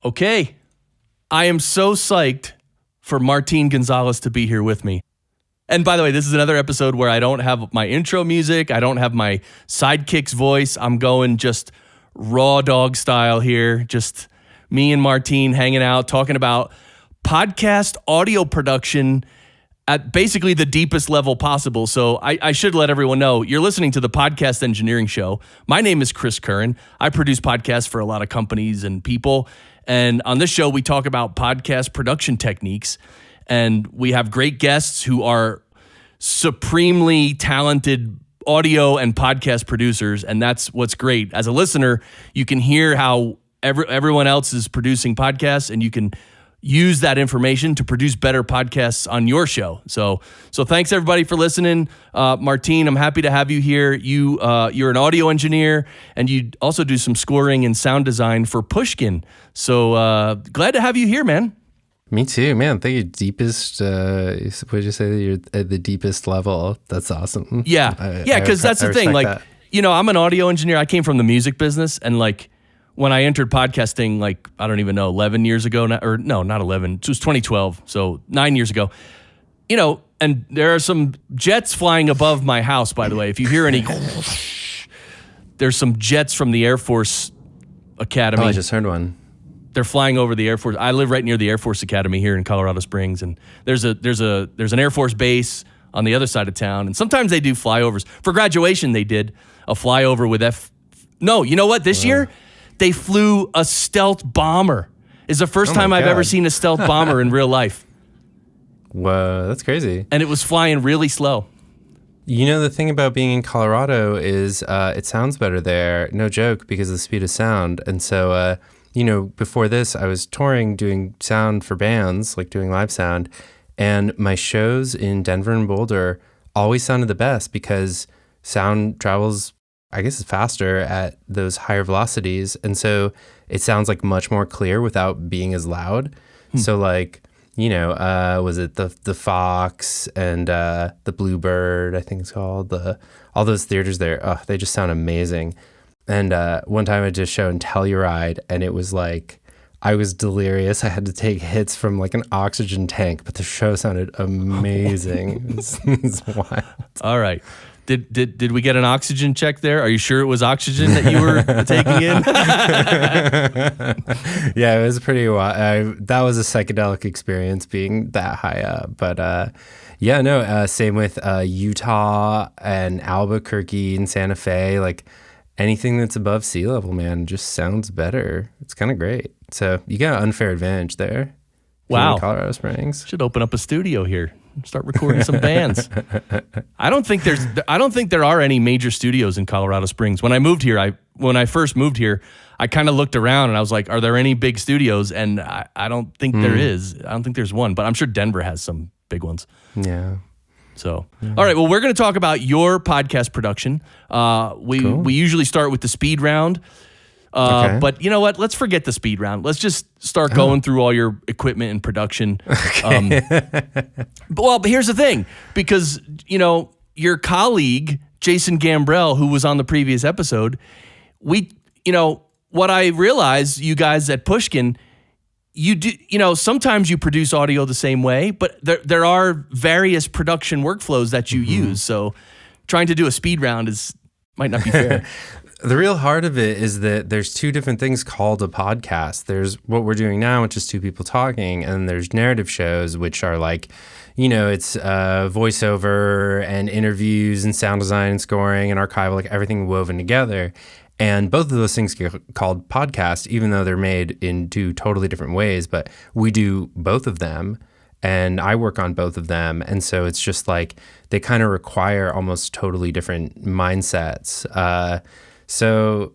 Okay, I am so psyched for Martin Gonzalez to be here with me. And by the way, this is another episode where I don't have my intro music. I don't have my sidekick's voice. I'm going just raw dog style here. Just me and Martin hanging out, talking about podcast audio production at basically the deepest level possible. So I should let everyone know, you're listening to the Podcast Engineering Show. My name is Chris Curran. I produce podcasts for a lot of companies and people. And on this show, we talk about podcast production techniques. And we have great guests who are supremely talented audio and podcast producers. And that's what's great. As a listener, you can hear how everyone else is producing podcasts, and you can use that information to produce better podcasts on your show. So thanks everybody for listening. Martin, I'm happy to have you here. You're an audio engineer, and you also do some scoring and sound design for Pushkin. So glad to have you here, man. Me too, man. Thank you. Deepest, what did you say that you're at the deepest level? That's awesome. Yeah. Because that's the thing. Like, that. I'm an audio engineer. I came from the music business, and like, when I entered podcasting, like, I don't even know, 11 years ago, not 11, it was 2012, so 9 years ago, and there are some jets flying above my house, by the way. If you hear any, there's some jets from the Air Force Academy. Oh, I just heard one. They're flying over the Air Force. I live right near the Air Force Academy here in Colorado Springs, and there's an Air Force base on the other side of town, and sometimes they do flyovers. For graduation, they did a flyover with No, you know what? This year, they flew a stealth bomber. It's the first time I've ever seen a stealth bomber in real life. Whoa, that's crazy. And it was flying really slow. The thing about being in Colorado is it sounds better there, no joke, because of the speed of sound. And so, before this, I was touring, doing sound for bands, like doing live sound. And my shows in Denver and Boulder always sounded the best because sound travels, I guess, it's faster at those higher velocities. And so it sounds like much more clear without being as loud. So like, was it the Fox and the Bluebird, I think it's called, all those theaters there, they just sound amazing. And one time I did a show in Telluride, and it was like, I was delirious. I had to take hits from like an oxygen tank, but the show sounded amazing. It's wild. All right. Did we get an oxygen check there? Are you sure it was oxygen that you were taking in? Yeah, it was pretty wild. That was a psychedelic experience being that high up. But same with Utah and Albuquerque and Santa Fe. Like anything that's above sea level, man, just sounds better. It's kind of great. So you got an unfair advantage there. Wow. In Colorado Springs. Should open up a studio here. Start recording some bands. I don't think there are any major studios in Colorado Springs. When I first moved here, I kind of looked around and I was like, are there any big studios? And I don't think there is. I don't think there's one, but I'm sure Denver has some big ones. Yeah. So, all right. Well, we're going to talk about your podcast production. We usually start with the speed round. But you know what? Let's forget the speed round. Let's just start going through all your equipment and production. But here's the thing, because, your colleague, Jason Gambrell, who was on the previous episode, what I realized, you guys at Pushkin, you do, sometimes you produce audio the same way, but there are various production workflows that you use. So trying to do a speed round might not be fair. The real heart of it is that there's two different things called a podcast. There's what we're doing now, which is two people talking, and there's narrative shows, which are like, it's voiceover and interviews and sound design and scoring and archival, like everything woven together. And both of those things get called podcasts, even though they're made in two totally different ways. But we do both of them, and I work on both of them. And so it's just like they kind of require almost totally different mindsets. So,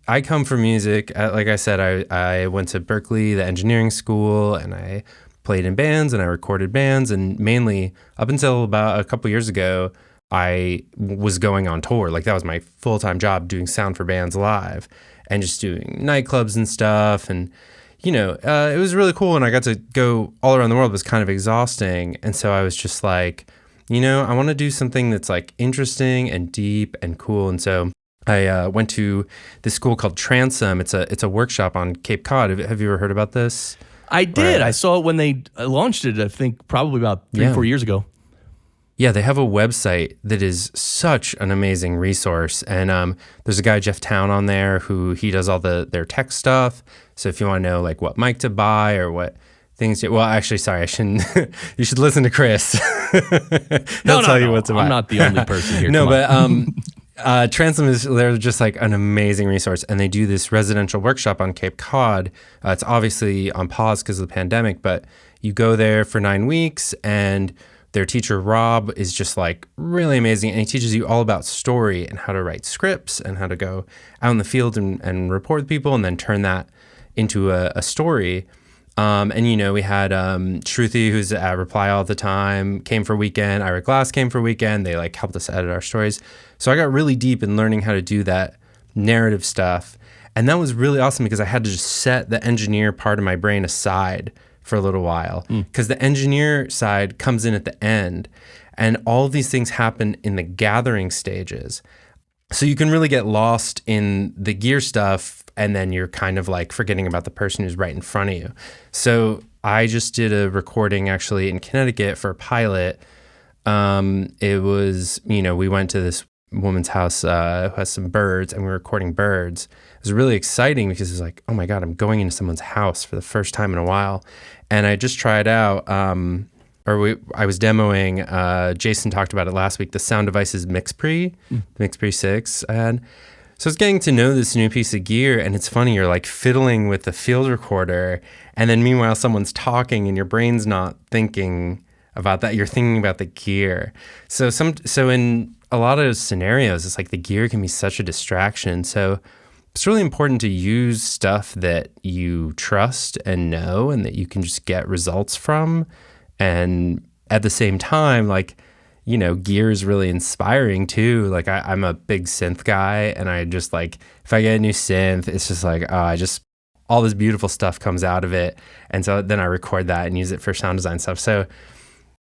I come from music. Like I said, I went to Berklee, the engineering school, and I played in bands and I recorded bands. And mainly up until about a couple years ago, I was going on tour. Like that was my full-time job, doing sound for bands live and just doing nightclubs and stuff. And, it was really cool. And I got to go all around the world. It was kind of exhausting. And so I was just like, I want to do something that's like interesting and deep and cool. And so I went to this school called Transom. It's a workshop on Cape Cod. Have you ever heard about this? I did. I saw it when they launched it, I think probably about 3-4 years ago. Yeah, they have a website that is such an amazing resource. And there's a guy, Jeff Town, on there he does all their tech stuff. So if you want to know like what mic to buy or what things, well, actually, sorry, I shouldn't. You should listen to Chris. He'll tell you what to buy. I'm not the only person here. No, but Transom they're just like an amazing resource, and they do this residential workshop on Cape Cod. It's obviously on pause because of the pandemic, but you go there for 9 weeks, and their teacher, Rob, is just like really amazing. And he teaches you all about story and how to write scripts and how to go out in the field and report people and then turn that into a story. And, we had Shruti, who's at Reply all the time, came for a weekend. Ira Glass came for a weekend. They like helped us edit our stories. So I got really deep in learning how to do that narrative stuff. And that was really awesome because I had to just set the engineer part of my brain aside for a little while, because the engineer side comes in at the end, and all of these things happen in the gathering stages. So you can really get lost in the gear stuff, and then you're kind of like forgetting about the person who's right in front of you. So I just did a recording actually in Connecticut for a pilot. It was, we went to this woman's house who has some birds, and we were recording birds. It was really exciting because it was like, oh my God, I'm going into someone's house for the first time in a while. And I just tried out, I was demoing, Jason talked about it last week, the Sound Devices MixPre, the MixPre 6. And so I was getting to know this new piece of gear, and it's funny, you're like fiddling with the field recorder, and then meanwhile someone's talking and your brain's not thinking about that, you're thinking about the gear. So in a lot of scenarios, it's like the gear can be such a distraction. So it's really important to use stuff that you trust and know and that you can just get results from. And at the same time, like, gear is really inspiring too. Like I'm a big synth guy, and I just like, if I get a new synth, it's just like, all this beautiful stuff comes out of it. And so then I record that and use it for sound design stuff. So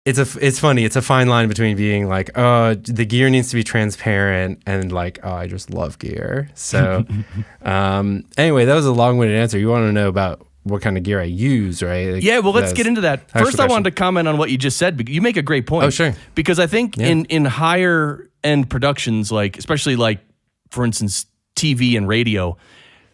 it's funny. It's a fine line between being like, oh, the gear needs to be transparent, and like, oh, I just love gear. So anyway, that was a long-winded answer. You want to know about what kind of gear I use, right? Like, yeah, well, let's get into that. First, I wanted to comment on what you just said. You make a great point. Oh, sure. Because I think in higher end productions, like especially like, for instance, TV and radio,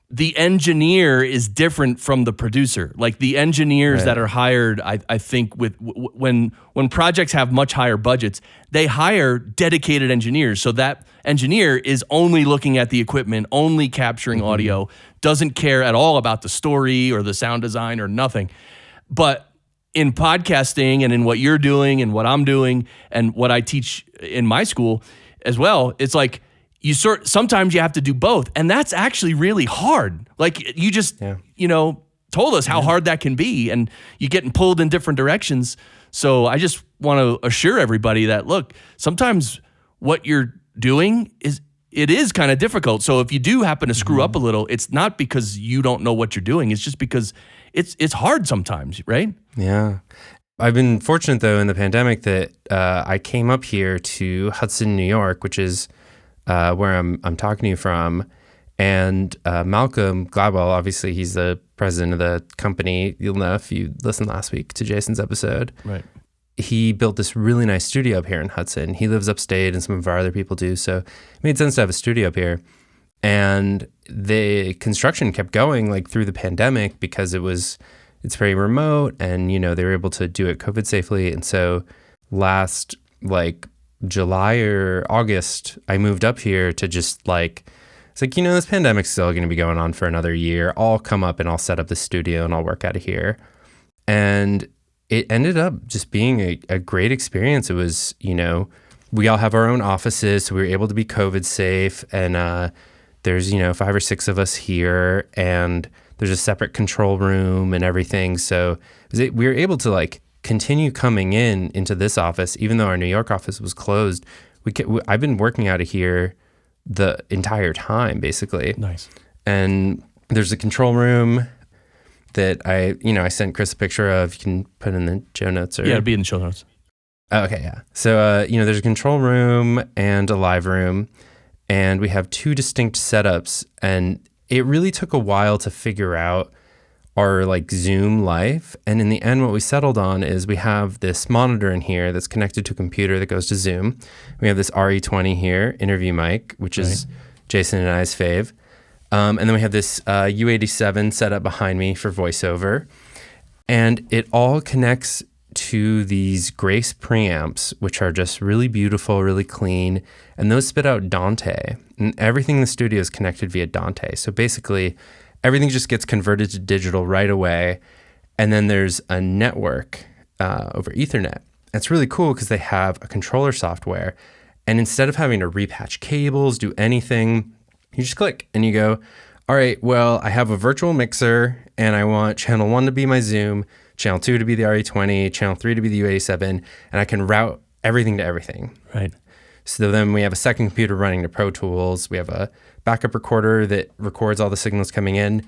the engineer is different from the producer. Like the engineers that are hired, I think when projects have much higher budgets, they hire dedicated engineers. So that engineer is only looking at the equipment, only capturing audio, doesn't care at all about the story or the sound design or nothing. But in podcasting and in what you're doing and what I'm doing and what I teach in my school as well, it's like, sometimes you have to do both, and that's actually really hard. Like you just, told us how hard that can be, and you're getting pulled in different directions. So I just want to assure everybody that, look, sometimes what you're doing is kind of difficult. So if you do happen to screw up a little, it's not because you don't know what you're doing. It's just because it's hard sometimes, right? Yeah. I've been fortunate though in the pandemic that I came up here to Hudson, New York, which is where I'm talking to you from. And Malcolm Gladwell, obviously he's the president of the company. You'll know if you listened last week to Jason's episode. Right. He built this really nice studio up here in Hudson. He lives upstate, and some of our other people do. So it made sense to have a studio up here. And the construction kept going like through the pandemic because it's very remote, and they were able to do it COVID safely. And so last like July or August, I moved up here to just like, it's like, this pandemic's still going to be going on for another year. I'll come up and I'll set up the studio and I'll work out of here. And it ended up just being a great experience. It was, we all have our own offices, so we were able to be COVID safe. And there's, 5 or 6 of us here, and there's a separate control room and everything. So we were able to like continue coming into this office, even though our New York office was closed. I've been working out of here the entire time, basically. Nice. And there's a control room that I sent Chris a picture of. You can put in the show notes. Yeah, it'll be in the show notes. Oh, okay, yeah. So, there's a control room and a live room. and we have 2 distinct setups, and it really took a while to figure out our like Zoom life. And in the end, what we settled on is we have this monitor in here that's connected to a computer that goes to Zoom. We have this RE20 here, interview mic, which is Jason and I's fave. And then we have this U87 set up behind me for voiceover. And it all connects to these Grace preamps, which are just really beautiful, really clean. And those spit out Dante. And everything in the studio is connected via Dante. So basically, everything just gets converted to digital right away. And then there's a network over Ethernet. It's really cool because they have a controller software. And instead of having to repatch cables, do anything, you just click and you go, all right, well, I have a virtual mixer and I want channel 1 to be my Zoom, channel 2 to be the RE20, channel 3 to be the U87, and I can route everything to everything. Right. So then we have a second computer running to Pro Tools. We have a backup recorder that records all the signals coming in.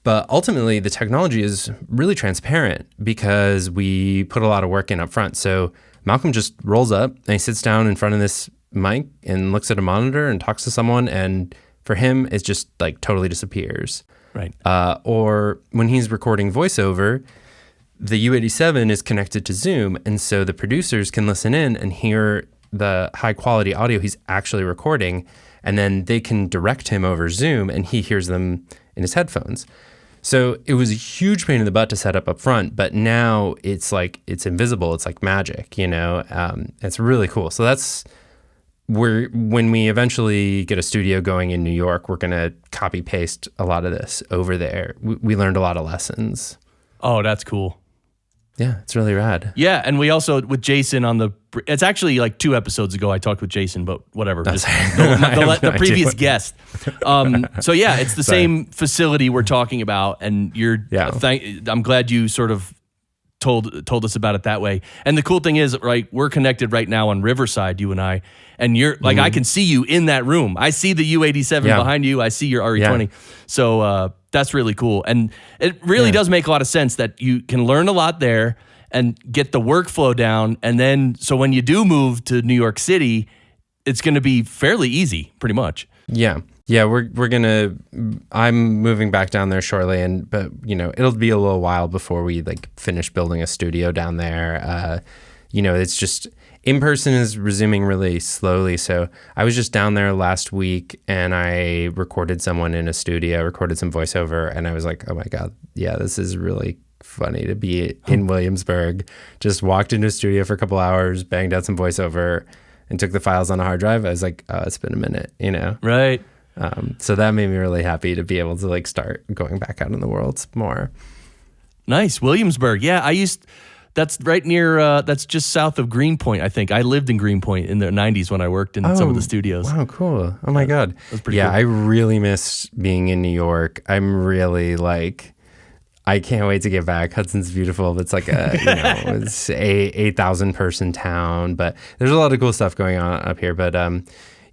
But ultimately, the technology is really transparent because we put a lot of work in up front. So Malcolm just rolls up and he sits down in front of this mic and looks at a monitor and talks to someone. And for him, it just like totally disappears. Right. Or when he's recording voiceover, the U87 is connected to Zoom. And so the producers can listen in and hear the high quality audio he's actually recording. And then they can direct him over Zoom and he hears them in his headphones. So it was a huge pain in the butt to set up front, but now it's like, it's invisible. It's like magic, you know? It's really cool. So that's where, when we eventually get a studio going in New York, we're going to copy paste a lot of this over there. We learned a lot of lessons. Oh, that's cool. Yeah, it's really rad. Yeah, and we also, with Jason on the, it's actually like 2 episodes ago I talked with Jason, but whatever. Just the previous guest. So yeah, it's the same facility we're talking about, and I'm glad you sort of told us about it that way. And the cool thing is, right, we're connected right now on Riverside, you and I, and you're like, I can see you in that room. I see the U87 behind you. I see your RE20. Yeah. So that's really cool. And it really does make a lot of sense that you can learn a lot there and get the workflow down. And then, so when you do move to New York City, it's going to be fairly easy, pretty much. Yeah. Yeah, I'm moving back down there shortly, but you know, it'll be a little while before we like finish building a studio down there. You know, it's just, in person is resuming really slowly. So I was just down there last week and I recorded someone in a studio, recorded some voiceover, and I was like, oh my God, yeah, this is really funny to be in Williamsburg. Just walked into a studio for a couple hours, banged out some voiceover, and took the files on a hard drive. I was like, oh, it's been a minute, you know? Right. So that made me really happy to be able to like start going back out in the world more. Nice. Williamsburg. Yeah, that's right near, that's just south of Greenpoint, I think. I lived in Greenpoint in the 90s when I worked in some of the studios. Wow, cool. Oh my God. That's pretty cool. I really miss being in New York. I'm really like, I can't wait to get back. Hudson's beautiful. It's like it's a 8,000 person town, but there's a lot of cool stuff going on up here. But,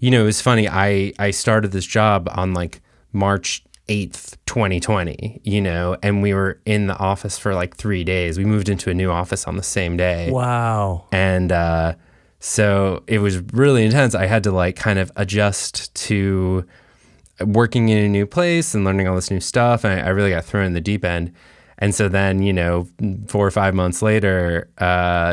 you know, it's funny. I started this job on like March 8th, 2020, you know, and we were in the office for like 3 days. We moved into a new office on the same day. Wow. And so it was really intense. I had to like kind of adjust to working in a new place and learning all this new stuff. And I really got thrown in the deep end. And so then, you know, 4 or 5 months later,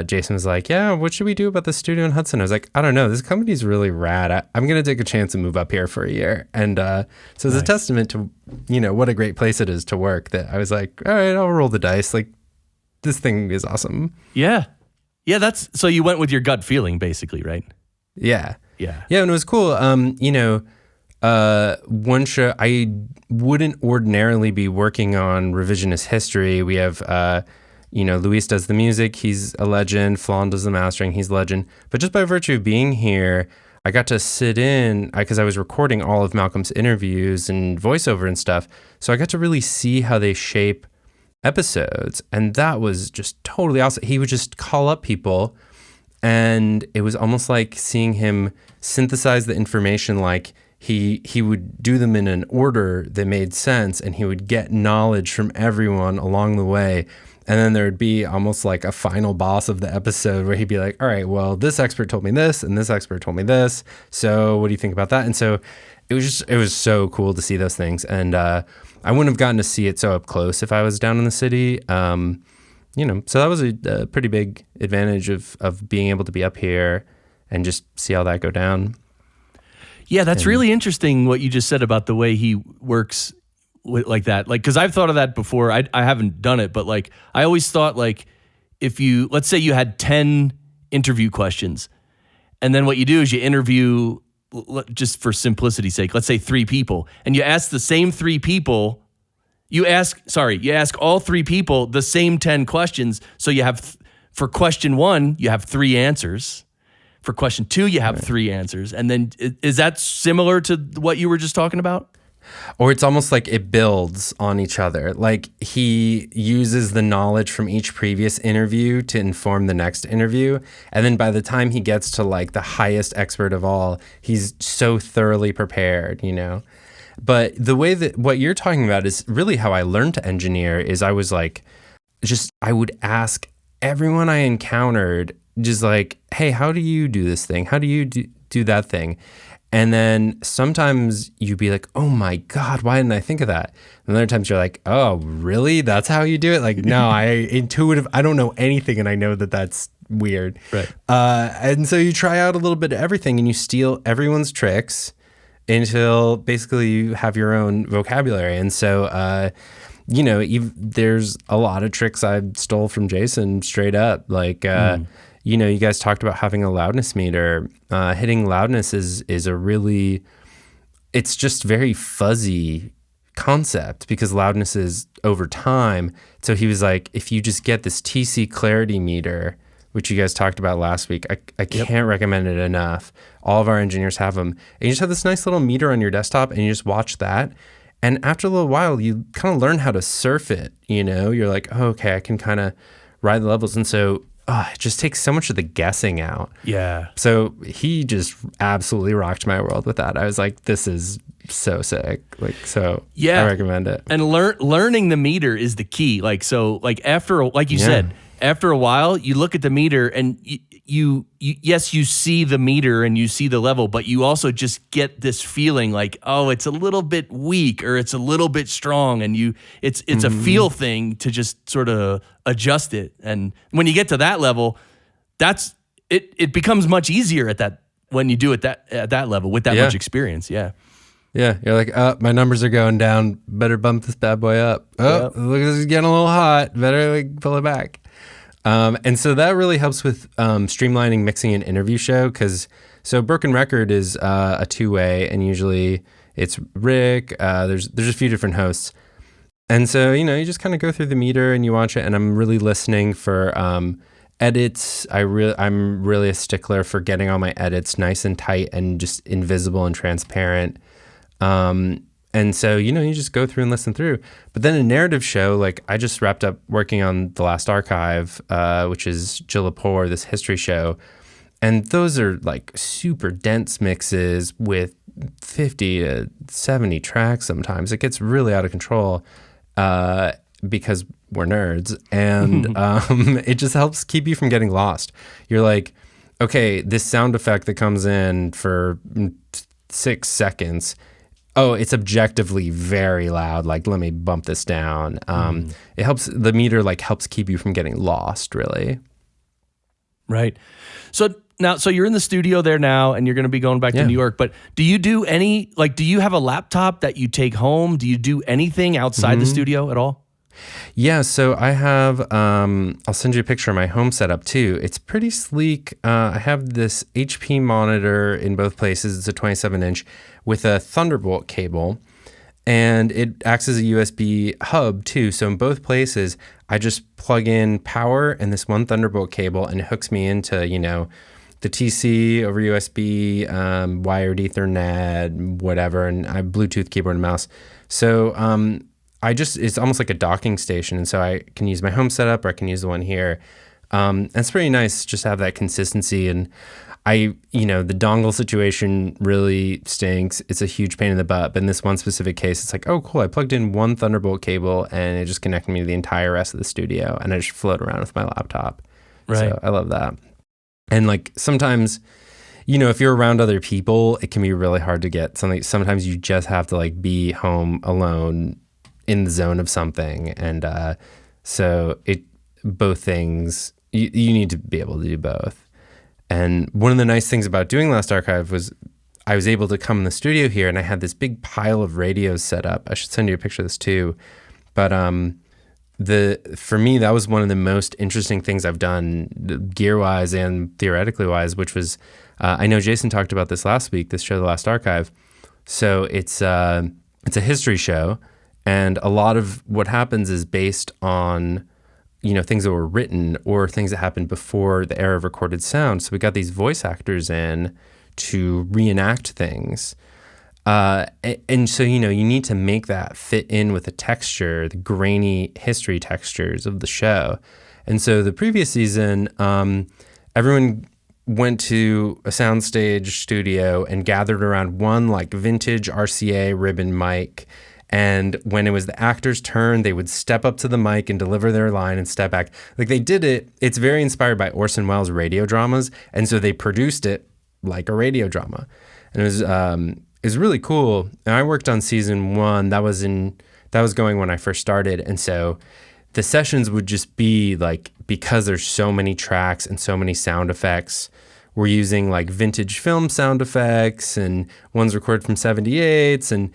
Jason was like, yeah, what should we do about the studio in Hudson? I was like, I don't know. This company's really rad. I'm going to take a chance and move up here for a year. And so it's a testament to, you know, what a great place it is to work that I was like, all right, I'll roll the dice. Like, this thing is awesome. Yeah. Yeah, so you went with your gut feeling, basically, right? Yeah. Yeah. Yeah, and it was cool. You know, one show, I wouldn't ordinarily be working on revisionist history. We have, you know, Luis does the music. He's a legend. Flan does the mastering. He's a legend. But just by virtue of being here, I got to sit in, because I was recording all of Malcolm's interviews and voiceover and stuff. So I got to really see how they shape episodes. And that was just totally awesome. He would just call up people, and it was almost like seeing him synthesize the information. Like he would do them in an order that made sense, and he would get knowledge from everyone along the way. And then there would be almost like a final boss of the episode where he'd be like, all right, well, this expert told me this and this expert told me this. So what do you think about that? And so it was so cool to see those things. And I wouldn't have gotten to see it so up close if I was down in the city. So that was a pretty big advantage of being able to be up here and just see all that go down. Yeah, that's really interesting what you just said about the way he works like that. Like, because I've thought of that before. I haven't done it, but like I always thought, like, if you, let's say you had 10 interview questions, and then what you do is you interview, just for simplicity's sake, let's say 3 people, and you ask the same 3 people, you ask all 3 people the same 10 questions. So you have, for question 1, you have 3 answers. For question 2, you have 3 answers. And then is that similar to what you were just talking about? Or it's almost like it builds on each other. Like he uses the knowledge from each previous interview to inform the next interview. And then by the time he gets to like the highest expert of all, he's so thoroughly prepared, But the way that what you're talking about is really how I learned to engineer is I was like, I would ask everyone I encountered just like, hey, how do you do this thing? How do you do that thing? And then sometimes you'd be like, oh my God, why didn't I think of that? And other times you're like, oh, really? That's how you do it? Like, no, I don't know anything and I know that that's weird. Right. And so you try out a little bit of everything and you steal everyone's tricks until basically you have your own vocabulary. And so, there's a lot of tricks I stole from Jason straight up. Like, you guys talked about having a loudness meter. Hitting loudness is a really, it's just very fuzzy concept because loudness is over time. So he was like, if you just get this TC clarity meter, which you guys talked about last week, I can't recommend it enough. All of our engineers have them. And you just have this nice little meter on your desktop and you just watch that. And after a little while, you kind of learn how to surf it, You're like, oh, okay, I can kind of ride the levels. And so it just takes so much of the guessing out. Yeah. So he just absolutely rocked my world with that. I was like, this is so sick. Like, so I recommend it. And learning the meter is the key. Like, so like like you said, after a while, you look at the meter and you see the meter and you see the level, but you also just get this feeling like, oh, it's a little bit weak or it's a little bit strong, and it's a feel thing to just sort of adjust it. And when you get to that level, it becomes much easier when you do it at that level with that much experience. Yeah. Yeah, you're like, oh, my numbers are going down. Better bump this bad boy up. Oh, look, this is getting a little hot. Better pull it back. And so that really helps with streamlining mixing an interview show so Broken Record is a 2-way, and usually it's Rick. There's a few different hosts. And so, you just kind of go through the meter and you watch it, and I'm really listening for edits. I'm really a stickler for getting all my edits nice and tight and just invisible and transparent. And so, you just go through and listen through. But then a narrative show, like I just wrapped up working on The Last Archive, which is Jill Lepore, this history show. And those are like super dense mixes with 50 to 70 tracks sometimes. It gets really out of control because we're nerds. And it just helps keep you from getting lost. You're like, okay, this sound effect that comes in for 6 seconds, oh, it's objectively very loud. Like, let me bump this down. It helps, the meter helps keep you from getting lost, really. Right. So you're in the studio there now, and you're going to be going back to New York, but do you do do you have a laptop that you take home? Do you do anything outside the studio at all? Yeah, so I have, I'll send you a picture of my home setup too. It's pretty sleek. I have this HP monitor in both places. It's a 27-inch with a Thunderbolt cable, and it acts as a USB hub too. So in both places, I just plug in power and this one Thunderbolt cable, and it hooks me into, the TC over USB, wired Ethernet, whatever, and I have Bluetooth keyboard and mouse. So it's almost like a docking station, and so I can use my home setup or I can use the one here. And it's pretty nice just to have that consistency. And the dongle situation really stinks. It's a huge pain in the butt. But in this one specific case, it's like, oh, cool. I plugged in one Thunderbolt cable and it just connected me to the entire rest of the studio. And I just float around with my laptop. Right. So I love that. And like sometimes, if you're around other people, it can be really hard to get something. Sometimes you just have to like be home alone in the zone of something. And so both things, you need to be able to do both. And one of the nice things about doing Last Archive was I was able to come in the studio here and I had this big pile of radios set up. I should send you a picture of this too. But for me, that was one of the most interesting things I've done gear-wise and theoretically-wise, which was, I know Jason talked about this last week, this show, The Last Archive. So it's a history show, and a lot of what happens is based on things that were written or things that happened before the era of recorded sound. So we got these voice actors in to reenact things. And so, you need to make that fit in with the texture, the grainy history textures of the show. And so the previous season, everyone went to a soundstage studio and gathered around one like vintage RCA ribbon mic. And when it was the actor's turn, they would step up to the mic and deliver their line and step back. Like they did it. It's very inspired by Orson Welles' radio dramas. And so they produced it like a radio drama. And it was really cool. And I worked on season 1. That was going when I first started. And so the sessions would just be like, because there's so many tracks and so many sound effects, we're using like vintage film sound effects and ones recorded from 78s and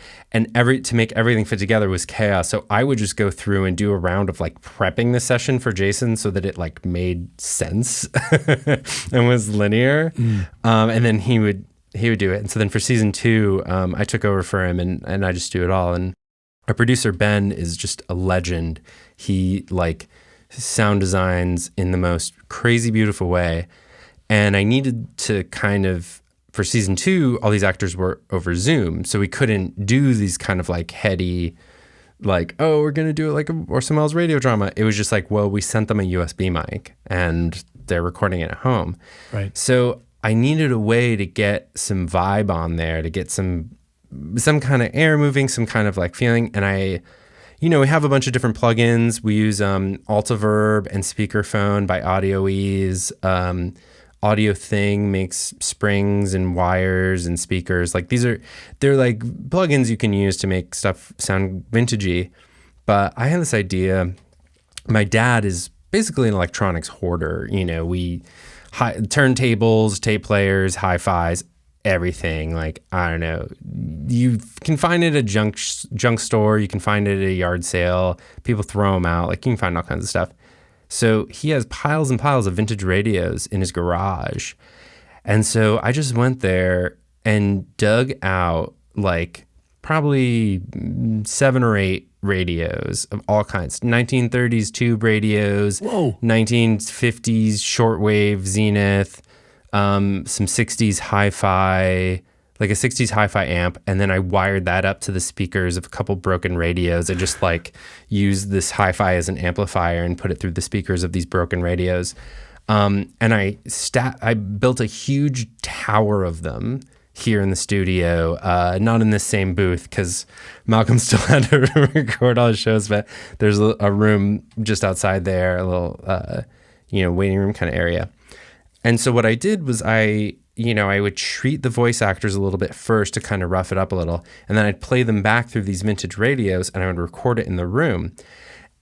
to make everything fit together was chaos. So I would just go through and do a round of like prepping the session for Jason so that it like made sense and was linear. And then he would do it. And so then for season 2, I took over for him and I just do it all. And our producer, Ben, is just a legend. He like sound designs in the most crazy, beautiful way. And I needed to for season 2, all these actors were over Zoom. So we couldn't do these kind of like heady, like, oh, we're going to do it like Orson Welles radio drama. It was just like, well, we sent them a USB mic and they're recording it at home. Right. So I needed a way to get some vibe on there, to get some kind of air moving, some kind of like feeling. And we have a bunch of different plugins. We use Altiverb and speakerphone by AudioEase. Audio Thing makes springs and wires and speakers. Like they're like plugins you can use to make stuff sound vintagey. But I had this idea. My dad is basically an electronics hoarder. Turntables, tape players, hi-fis, everything. Like, I don't know. You can find it at a junk store. You can find it at a yard sale. People throw them out. Like, you can find all kinds of stuff. So he has piles and piles of vintage radios in his garage. And so I just went there and dug out like probably 7 or 8 radios of all kinds. 1930s tube radios, Whoa. 1950s shortwave Zenith, some 60s hi-fi, like a 60s hi-fi amp, and then I wired that up to the speakers of a couple broken radios. I just like used this hi-fi as an amplifier and put it through the speakers of these broken radios. And I built a huge tower of them here in the studio, not in this same booth because Malcolm still had to record all his shows, but there's a room just outside there, a little, waiting room kind of area. And so what I did was I would treat the voice actors a little bit first to kind of rough it up a little, and then I'd play them back through these vintage radios and I would record it in the room.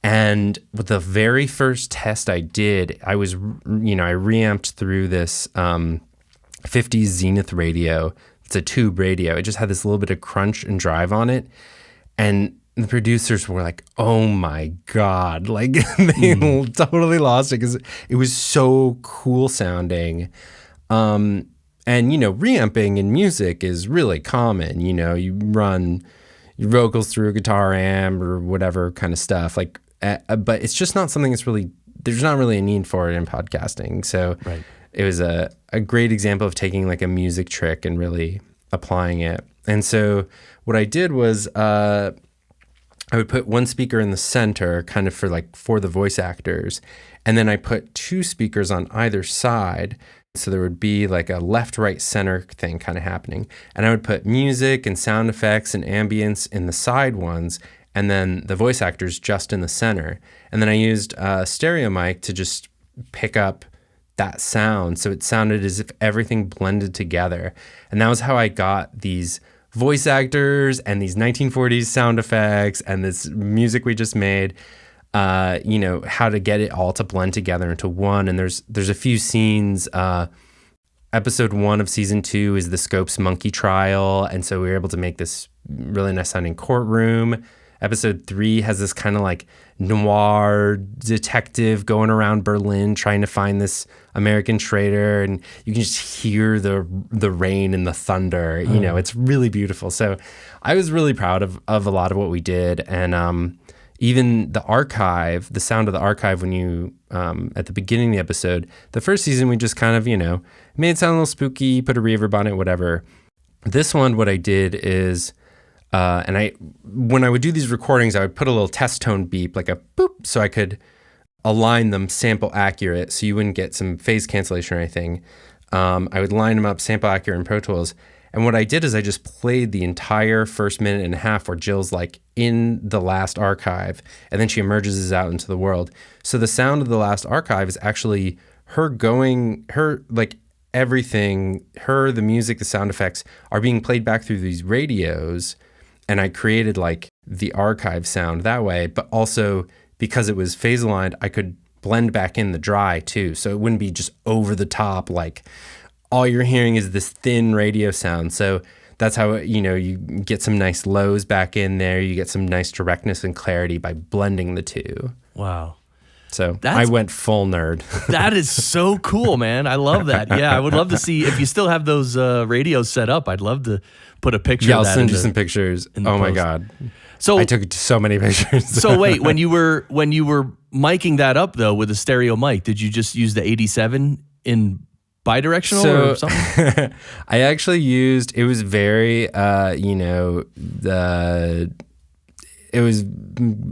And with the very first test I did, I was, I reamped through this 50s Zenith radio. It's a tube radio. It just had this little bit of crunch and drive on it. And the producers were like, oh my God. Like they totally lost it because it was so cool sounding. And, reamping in music is really common. You run your vocals through a guitar amp or whatever kind of stuff. Like, but it's just not something there's not really a need for it in podcasting. So right. It was a great example of taking like a music trick and really applying it. And so what I did was I would put one speaker in the center kind of for the voice actors. And then I put 2 speakers on either side So there would be like a left, right, center thing kind of happening. And I would put music and sound effects and ambience in the side ones, and then the voice actors just in the center. And then I used a stereo mic to just pick up that sound. So it sounded as if everything blended together. And that was how I got these voice actors and these 1940s sound effects and this music we just made. How to get it all to blend together into one. And there's a few scenes. Episode 1 of season 2 is the Scopes monkey trial. And so we were able to make this really nice sounding courtroom. Episode 3 has this kind of like noir detective going around Berlin trying to find this American traitor, and you can just hear the rain and the thunder. It's really beautiful. So I was really proud of a lot of what we did. And even the archive, the sound of the archive, when you at the beginning of the episode, the first season we just kind of made it sound a little spooky, put a reverb on it, whatever. This one, what I did is when I would do these recordings, I would put a little test tone beep, like a boop, so I could align them sample accurate, so you wouldn't get some phase cancellation or anything. I would line them up sample accurate in Pro Tools. And what I did is I just played the entire first minute and a half where Jill's like in the last archive, and then she emerges out into the world. So the sound of the last archive is actually everything, the music, the sound effects are being played back through these radios. And I created like the archive sound that way, but also because it was phase aligned, I could blend back in the dry too. So it wouldn't be just over the top, like all you're hearing is this thin radio sound. So that's how, you get some nice lows back in there. You get some nice directness and clarity by blending the two. Wow. So I went full nerd. That is so cool, man. I love that. Yeah, I would love to see, if you still have those radios set up, I'd love to put a picture of that. Yeah, I'll send you some pictures. Oh my God. So I took so many pictures. So wait, when you were miking that up though with a stereo mic, did you just use the 87 in bidirectional or something? I actually used, it was very, it was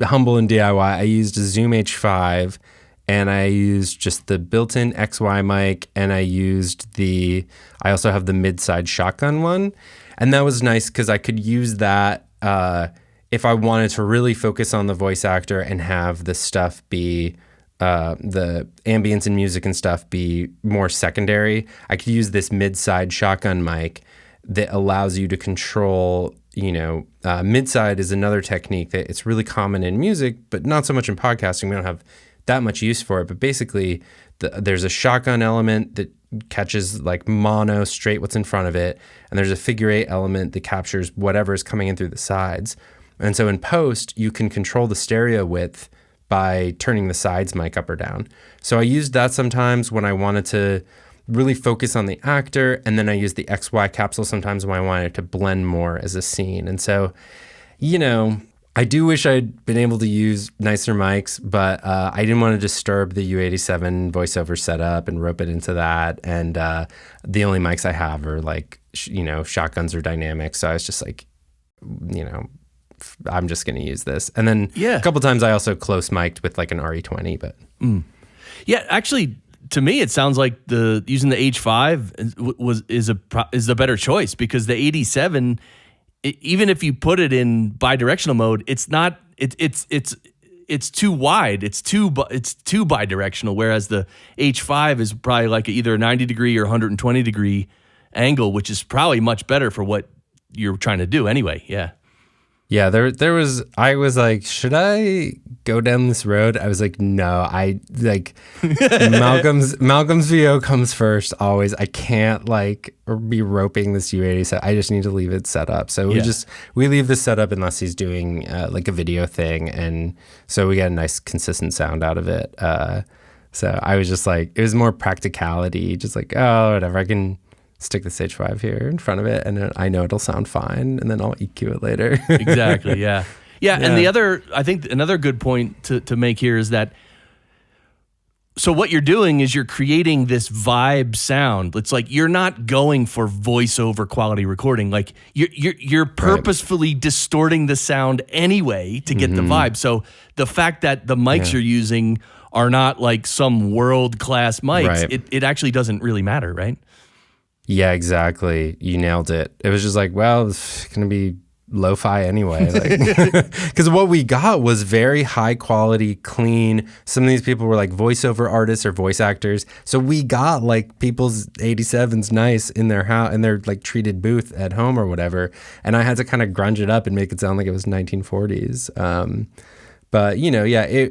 humble and DIY. I used a Zoom H5, and I used just the built-in XY mic, and I also have the mid-side shotgun one. And that was nice because I could use that if I wanted to really focus on the voice actor and have the stuff be, the ambience and music and stuff be more secondary. I could use this mid-side shotgun mic that allows you to control, mid-side is another technique that it's really common in music, but not so much in podcasting. We don't have that much use for it. But basically, there's a shotgun element that catches like mono straight what's in front of it, and there's a figure 8 element that captures whatever is coming in through the sides. And so in post, you can control the stereo width by turning the sides mic up or down. So I used that sometimes when I wanted to really focus on the actor, and then I used the XY capsule sometimes when I wanted to blend more as a scene. And so, I do wish I'd been able to use nicer mics, but I didn't want to disturb the U87 voiceover setup and rope it into that. And the only mics I have are like, shotguns or dynamics. So I was just like, I'm just going to use this. And then a couple times I also close mic'd with like an RE20, but. Yeah, actually, to me, it sounds like using the H5 is the better choice, because the 87, even if you put it in bidirectional mode, it's not it's too wide. It's too bidirectional. Whereas the H5 is probably like either a 90 degree or 120 degree angle, which is probably much better for what you're trying to do anyway. Yeah. Yeah, I was like, should I go down this road? I was like, no, Malcolm's VO comes first always. I can't be roping this U87. I just need to leave it set up. So we leave this set up unless he's doing like a video thing. And so we get a nice consistent sound out of it. So I was just like, it was more practicality, just like, oh, whatever, I can stick the Stage 5 here in front of it, and then I know it'll sound fine, and then I'll EQ it later. Exactly, yeah. And I think another good point to make here is that So what you're doing is you're creating this vibe sound. It's like you're not going for voiceover quality recording. Like you're purposefully distorting the sound anyway to get the vibe. So the fact that the mics you're using are not like some world-class mics, it actually doesn't really matter, right? Yeah, exactly. You nailed it. It was just like, well, it's going to be lo-fi anyway, because what we got was very high quality, clean. Some of these people were like voiceover artists or voice actors, so we got like people's 87s nice in their house, in their like treated booth at home or whatever, and I had to kind of grunge it up and make it sound like it was 1940s. But you know,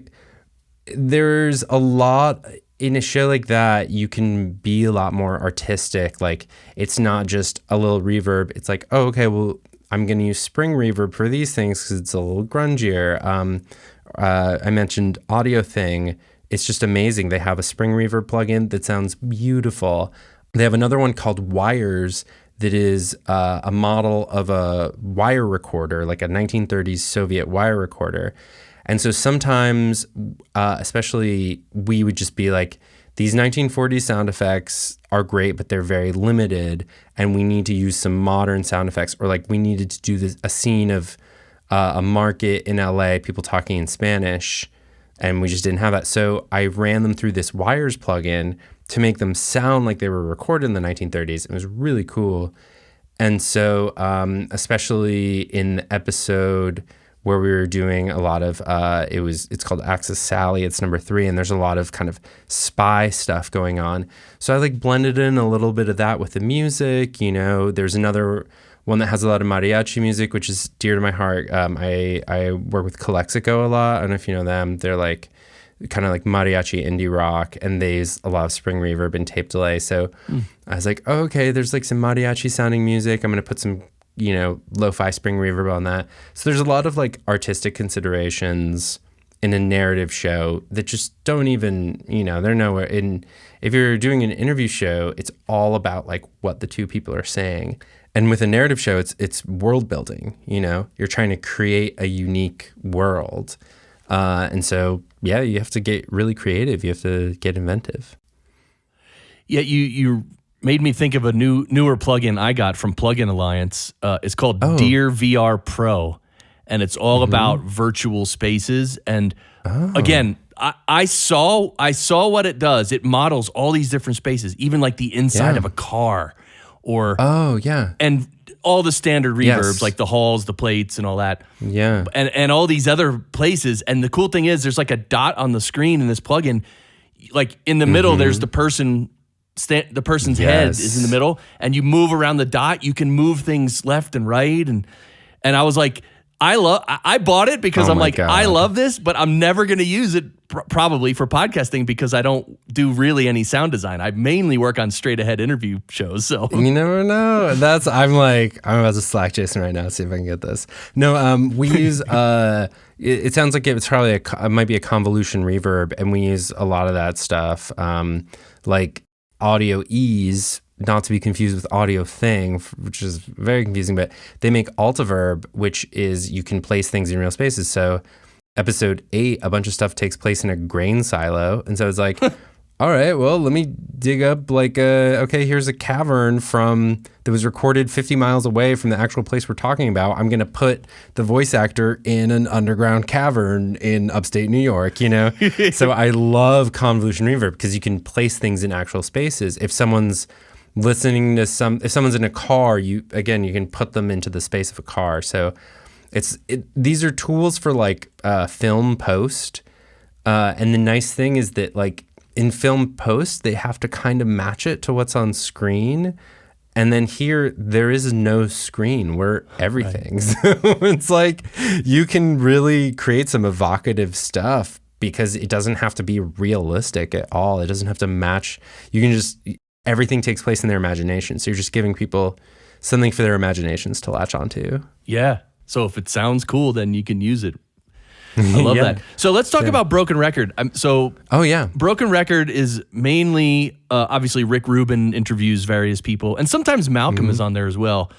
there's a lot in a show like that. You can be a lot more artistic. Like it's not just a little reverb. It's like, oh, okay, well, I'm going to use spring reverb for these things because it's a little grungier. I mentioned Audio Thing. It's just amazing. They have a spring reverb plugin that sounds beautiful. They have another one called Wires that is a model of a wire recorder, like a 1930s Soviet wire recorder. And so sometimes, especially, we would just be like, these 1940s sound effects are great, but they're very limited, and we need to use some modern sound effects. Or like we needed to do a scene of a market in LA, people talking in Spanish, and we just didn't have that. So I ran them through this Wires plugin to make them sound like they were recorded in the 1930s. It was really cool. And so especially in the episode where we were doing a lot of, it's called Axis Sally, it's number 3, and there's a lot of kind of spy stuff going on. So I like blended in a little bit of that with the music, you know. There's another one that has a lot of mariachi music, which is dear to my heart. I work with Calexico a lot. I don't know if you know them. They're like kind of like mariachi indie rock, and they use a lot of spring reverb and tape delay. So I was like, oh, okay, there's like some mariachi sounding music. I'm going to put some, you know, lo-fi spring reverb on that. So there's a lot of like artistic considerations in a narrative show that just don't even, you know, they're nowhere in. If you're doing an interview show, it's all about like what the two people are saying. And with a narrative show, it's world building, you know, you're trying to create a unique world. And so, yeah, you have to get really creative. You have to get inventive. Yeah, you made me think of a newer plugin I got from Plugin Alliance. It's called Dear VR Pro, and it's all about virtual spaces. And again, I saw what it does. It models all these different spaces, even like the inside of a car, or and all the standard reverbs, like the halls, the plates, and all that. Yeah, and all these other places. And the cool thing is, there's like a dot on the screen in this plugin. Like in the middle, there's the person. The person's head is in the middle, and you move around the dot. You can move things left and right, and I was like, I bought it because I'm like, God. I love this, but I'm never going to use it probably for podcasting because I don't do really any sound design. I mainly work on straight ahead interview shows. So you never know. I'm about to Slack Jason right now, see if I can get this. No, we use it sounds like it's probably it might be a convolution reverb, and we use a lot of that stuff, like Audio Ease, not to be confused with Audio Thing, which is very confusing, but they make Altiverb, which is you can place things in real spaces. So episode 8, a bunch of stuff takes place in a grain silo. And so it's like, all right, well, let me dig up like, okay, here's a cavern that was recorded 50 miles away from the actual place we're talking about. I'm going to put the voice actor in an underground cavern in upstate New York, you know? So I love convolution reverb because you can place things in actual spaces. If someone's listening to if someone's in a car, you can put them into the space of a car. So these are tools for like film post. And the nice thing is that like, in film post, they have to kind of match it to what's on screen. And then here, there is no screen. We're everything. Right. So it's like you can really create some evocative stuff because it doesn't have to be realistic at all. It doesn't have to match. You can just, everything takes place in their imagination. So you're just giving people something for their imaginations to latch onto. Yeah. So if it sounds cool, then you can use it. I love that. So let's talk about Broken Record. Broken Record is mainly, obviously, Rick Rubin interviews various people, and sometimes Malcolm is on there as well.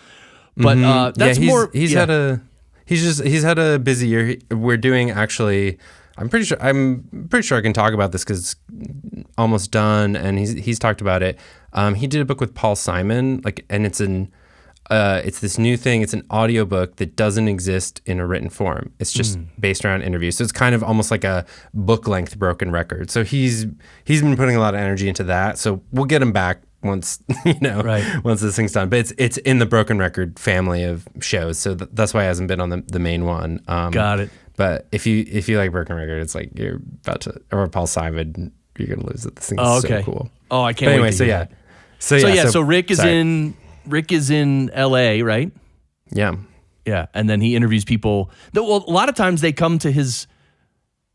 But that's more. He's had a busy year. We're doing actually I'm pretty sure I can talk about this because it's almost done, and he's talked about it. He did a book with Paul Simon, and it's this new thing. It's an audiobook that doesn't exist in a written form. It's just based around interviews. So it's kind of almost like a book length broken record. So he's been putting a lot of energy into that. So we'll get him back once once this thing's done. But it's in the broken record family of shows. So that's why it hasn't been on the main one. Got it. But if you like broken record, it's like you're about to, or Paul Simon, you're gonna lose it. This thing's so cool. Oh, I can't wait to hear that. So Rick is in LA, right? Yeah. Yeah. And then he interviews people. Well, a lot of times they come to his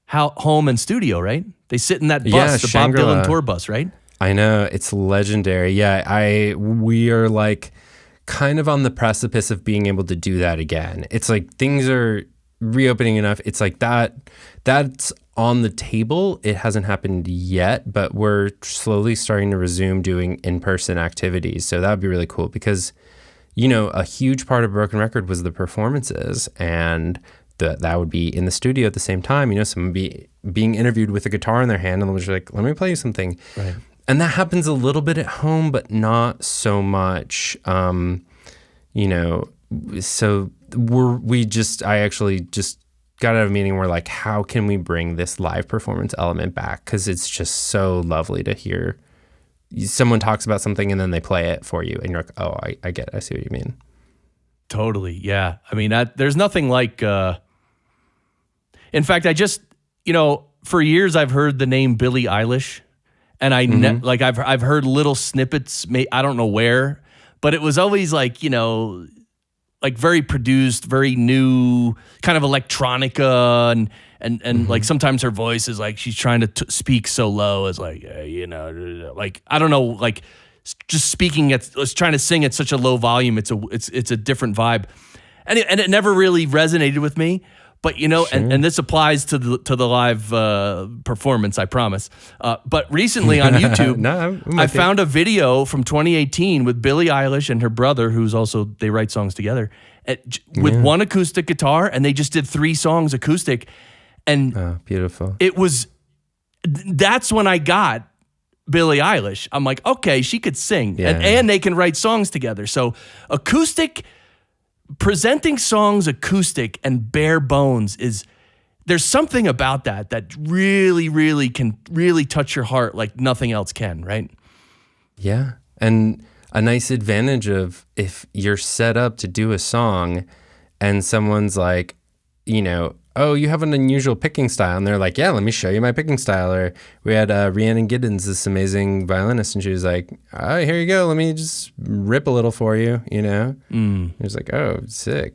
home and studio, right? They sit in that bus, the Shangri-La. Bob Dylan tour bus, right? I know. It's legendary. Yeah. We are like kind of on the precipice of being able to do that again. It's like things are reopening enough. It's like that's on the table. It hasn't happened yet, but we're slowly starting to resume doing in-person activities. So that would be really cool because, a huge part of Broken Record was the performances, and that would be in the studio at the same time. Someone being interviewed with a guitar in their hand, and they're just like, let me play you something. Right. And that happens a little bit at home, but not so much. So I actually just got out of a meeting where like, how can we bring this live performance element back? Because it's just so lovely to hear someone talks about something and then they play it for you and you're like, oh, I get it. I see what you mean. Totally. Yeah. I mean, there's nothing like, in fact, I just, for years I've heard the name Billie Eilish, and I've heard little snippets, I don't know where, but it was always like, like very produced, very new, kind of electronica, and like sometimes her voice is like she's trying to speak so low, as like like I don't know, like just speaking trying to sing at such a low volume. It's a different vibe, and it never really resonated with me. But sure. and this applies to the live performance, I promise. But recently on YouTube, I found a video from 2018 with Billie Eilish and her brother, who's also, they write songs together, with one acoustic guitar, and they just did 3 songs acoustic. And beautiful. That's when I got Billie Eilish. I'm like, okay, she could sing, and they can write songs together. So acoustic. Presenting songs acoustic and bare bones there's something about that really, really can really touch your heart like nothing else can, right? Yeah. And a nice advantage of if you're set up to do a song and someone's like, oh, you have an unusual picking style. And they're like, yeah, let me show you my picking style. Or we had Rhiannon Giddens, this amazing violinist, and she was like, oh, here you go. Let me just rip a little for you, It was like, oh, sick.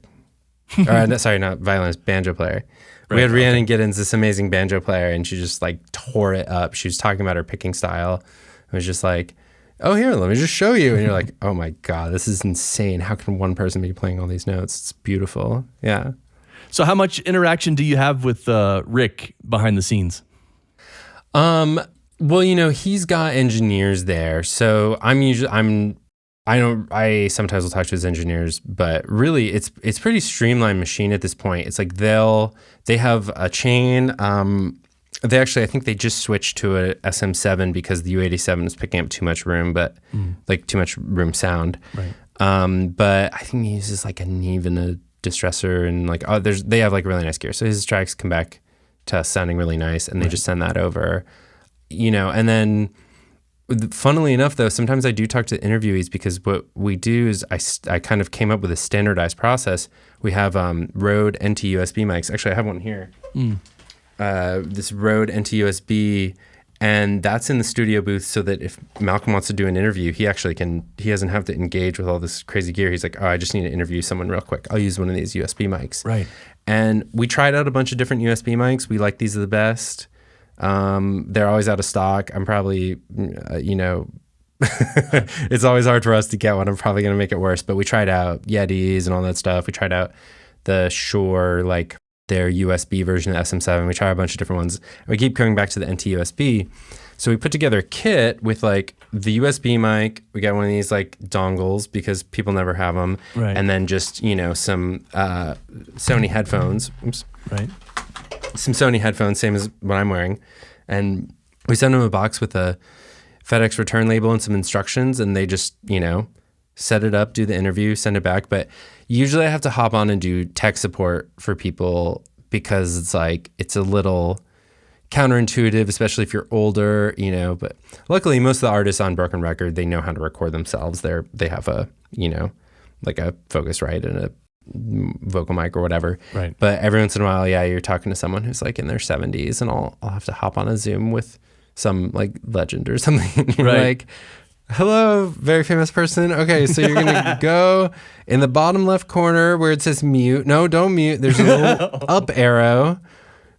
Sorry, not violinist, banjo player. Right, we had Rhiannon Giddens, this amazing banjo player, and she just like tore it up. She was talking about her picking style. I was just like, oh, here, let me just show you. And you're like, oh my God, this is insane. How can one person be playing all these notes? It's beautiful. Yeah. So how much interaction do you have with Rick behind the scenes? Well, he's got engineers there. So I sometimes will talk to his engineers, but really it's pretty streamlined machine at this point. It's like they have a chain. I think they just switched to a SM7 because the U87 is picking up too much room, but like too much room sound. Right. But I think he uses like a Neve and a distressor, and like they have like really nice gear, so his tracks come back to us sounding really nice, and they just send that over, and then funnily enough though, sometimes I do talk to interviewees, because what we do is I kind of came up with a standardized process. We have Rode NT USB mics. Actually, I have one here. This Rode NT USB, and that's in the studio booth, so that if Malcolm wants to do an interview, he doesn't have to engage with all this crazy gear. He's like, oh, I just need to interview someone real quick. I'll use one of these USB mics. Right. And we tried out a bunch of different USB mics. We like these are the best. They're always out of stock. I'm probably, it's always hard for us to get one. I'm probably going to make it worse. But we tried out Yetis and all that stuff. We tried out the Shure, like their USB version of SM7. We tried a bunch of different ones. We keep coming back to the NT USB. So we put together a kit with like the USB mic. We got one of these like dongles because people never have them. Right. And then just, some Sony headphones. Oops. Right. some Sony headphones, same as what I'm wearing. And we sent them a box with a FedEx return label and some instructions, and they just, set it up, do the interview, send it back. But usually I have to hop on and do tech support for people because it's a little counterintuitive, especially if you're older, but luckily most of the artists on Broken Record, they know how to record themselves. They have a, like a Focusrite and a vocal mic or whatever. Right. But every once in a while, you're talking to someone who's like in their 70s, and I'll have to hop on a Zoom with some like legend or something. You're right. Like, hello, very famous person. Okay, so you're going to go in the bottom left corner where it says mute. No, don't mute. There's a little up arrow.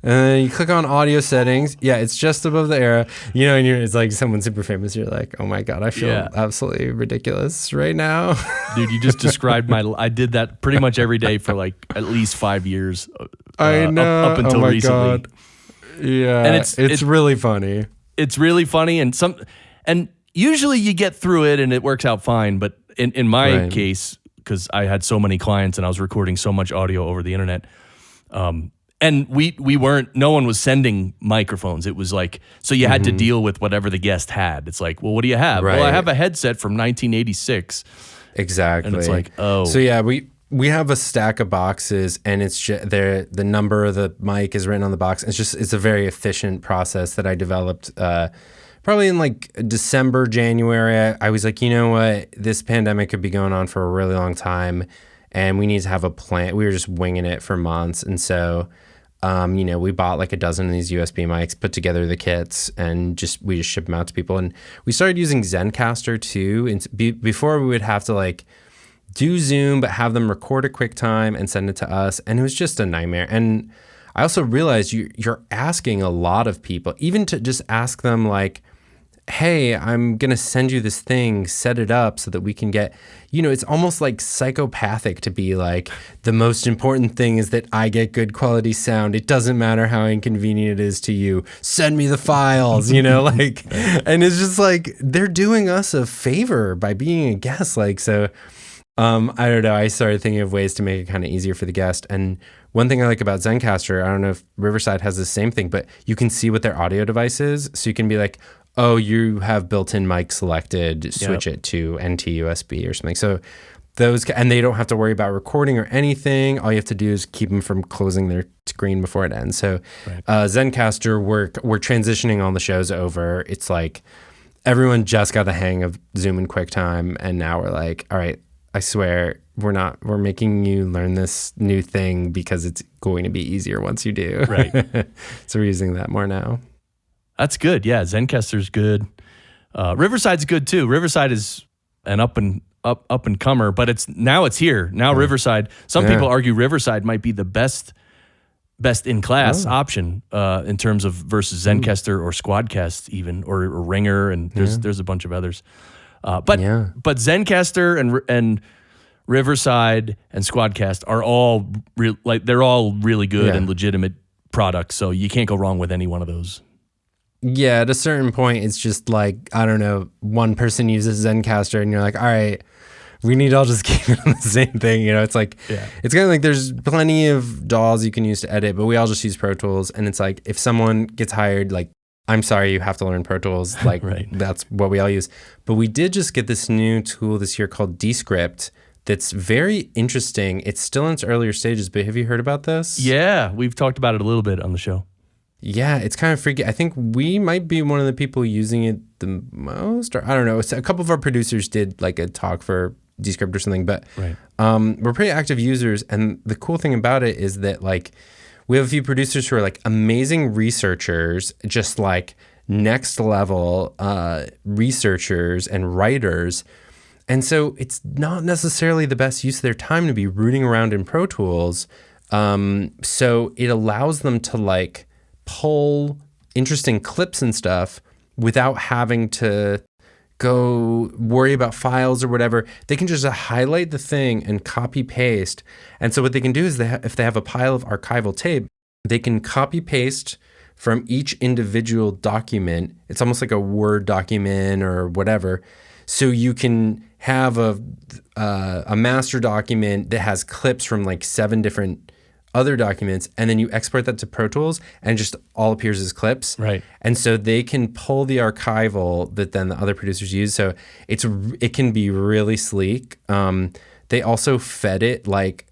And then you click on audio settings. Yeah, it's just above the arrow. And it's like someone super famous. You're like, oh my God, I feel absolutely ridiculous right now. Dude, you just described I did that pretty much every day for like at least 5 years. I know. Up until recently. God. Yeah. And it's really funny. It's really funny. And usually you get through it and it works out fine. But in my case, because I had so many clients and I was recording so much audio over the internet, and no one was sending microphones. It was like, so you had to deal with whatever the guest had. It's like, well, what do you have? Right. Well, I have a headset from 1986. Exactly. And it's like, oh. So yeah, we have a stack of boxes, and it's just the number of the mic is written on the box. It's a very efficient process that I developed probably in like December, January. I was like, you know what? This pandemic could be going on for a really long time, and we need to have a plan. We were just winging it for months. And so we bought like a dozen of these USB mics, put together the kits, and we just ship them out to people. And we started using Zencaster too. And before we would have to like do Zoom, but have them record a QuickTime and send it to us. And it was just a nightmare. And I also realized you're asking a lot of people, even to just ask them like, hey, I'm going to send you this thing, set it up so that we can get, it's almost like psychopathic to be like, the most important thing is that I get good quality sound. It doesn't matter how inconvenient it is to you. Send me the files, and it's just like, they're doing us a favor by being a guest. Like, so I don't know. I started thinking of ways to make it kind of easier for the guest. And one thing I like about Zencaster, I don't know if Riverside has the same thing, but you can see what their audio device is. So you can be like, oh, you have built-in mic selected, switch it to NT USB or something. So and they don't have to worry about recording or anything. All you have to do is keep them from closing their screen before it ends. So Zencaster, we're transitioning all the shows over. It's like everyone just got the hang of Zoom and QuickTime, and now we're like, all right, I swear we're making you learn this new thing because it's going to be easier once you do. Right. So we're using that more now. That's good. Yeah, Zencaster's good. Riverside's good too. Riverside is an up and comer, but it's here. Now Riverside. Some people argue Riverside might be the best in class option in terms of versus Zencaster or Squadcast even or Ringer, and there's a bunch of others. But Zencaster and Riverside and Squadcast are all they're all really good and legitimate products. So you can't go wrong with any one of those. Yeah, at a certain point, it's just like, I don't know, one person uses Zencaster and you're like, all right, we need to all just keep it on the same thing. It's like, it's kind of like there's plenty of DAWs you can use to edit, but we all just use Pro Tools. And it's like, if someone gets hired, like, I'm sorry, you have to learn Pro Tools. Like, That's what we all use. But we did just get this new tool this year called Dscript that's very interesting. It's still in its earlier stages, but have you heard about this? Yeah, we've talked about it a little bit on the show. Yeah, it's kind of freaky. I think we might be one of the people using it the most, or I don't know. A couple of our producers did like a talk for Dscript or something, but we're pretty active users. And the cool thing about it is that like we have a few producers who are like amazing researchers, just like next level researchers and writers. And so it's not necessarily the best use of their time to be rooting around in Pro Tools. So it allows them to like pull interesting clips and stuff without having to go worry about files or whatever. They can just highlight the thing and copy paste. And so what they can do is if they have a pile of archival tape, they can copy paste from each individual document. It's almost like a Word document or whatever. So you can have a master document that has clips from like 7 different other documents, and then you export that to Pro Tools, and it just all appears as clips. Right. And so they can pull the archival that then the other producers use. So it can be really sleek. They also fed it like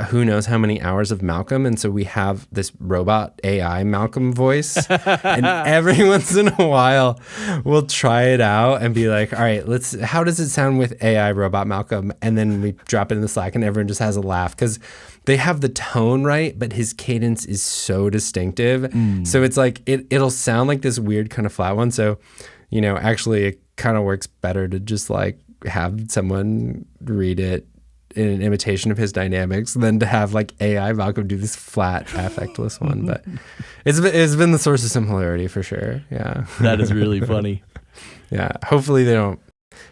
who knows how many hours of Malcolm, and so we have this robot AI Malcolm voice, and every once in a while we'll try it out and be like, all right, how does it sound with AI robot Malcolm? And then we drop it in the Slack and everyone just has a laugh because they have the tone right, but his cadence is so distinctive. So it's like it'll sound like this weird kind of flat one. So, actually it kind of works better to just like have someone read it in an imitation of his dynamics than to have like AI Malcolm do this flat affectless one. But it's been the source of some hilarity for sure. Yeah. That is really funny. Yeah. Hopefully they don't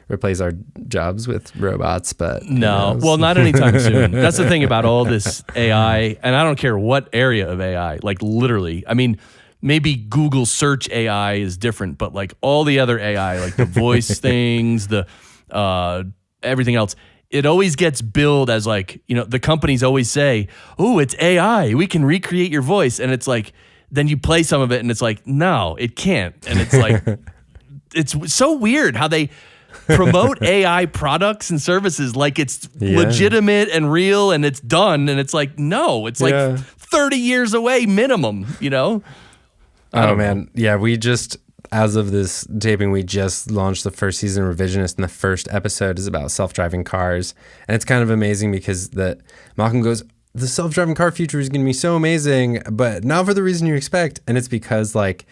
replace our jobs with robots, but no, well, not anytime soon. That's the thing about all this AI, and I don't care what area of AI, like literally, I mean, maybe Google search AI is different, but like all the other AI, like the voice things, the everything else, it always gets billed as like, the companies always say, oh, it's AI, we can recreate your voice. And it's like, then you play some of it and it's like, no, it can't. And it's like, it's so weird how they promote AI products and services like it's legitimate and real and it's done. And it's like, no, it's like 30 years away minimum, Oh, man. Yeah, as of this taping, we just launched the first season of Revisionist, and the first episode is about self-driving cars. And it's kind of amazing because Malcolm goes, the self-driving car future is going to be so amazing, but not for the reason you expect. And it's because like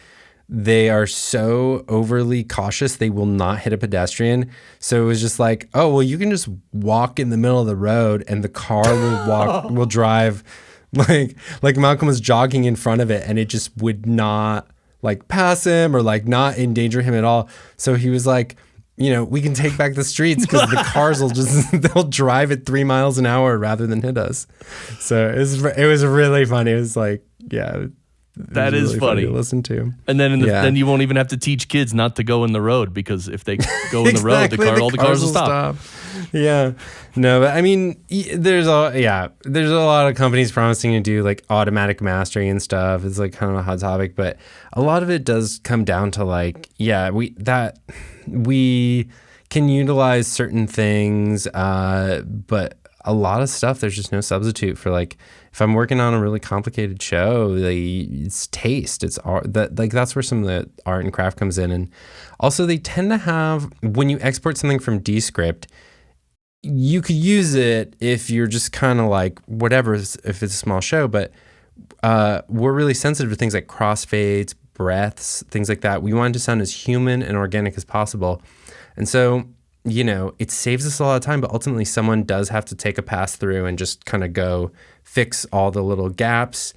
they are so overly cautious, they will not hit a pedestrian. So it was just like, oh, well, you can just walk in the middle of the road and the car will drive like Malcolm was jogging in front of it and it just would not like pass him or like not endanger him at all. So he was like, we can take back the streets because the cars they'll drive at 3 miles an hour rather than hit us. So it was really funny. It was like, that is really funny to listen to. And then then you won't even have to teach kids not to go in the road because if they go in the road, all the cars will stop. Yeah. No, but I mean, there's a lot of companies promising to do like automatic mastering and stuff. It's like kind of a hot topic, but a lot of it does come down to like, we can utilize certain things, but a lot of stuff, there's just no substitute for like, if I'm working on a really complicated show, like, it's taste, it's art. That's where some of the art and craft comes in. And also they tend to have, when you export something from Dscript, you could use it if you're just kind of like whatever, if it's a small show, but we're really sensitive to things like crossfades, breaths, things like that. We want it to sound as human and organic as possible. And so, it saves us a lot of time, but ultimately someone does have to take a pass through and just kind of go fix all the little gaps.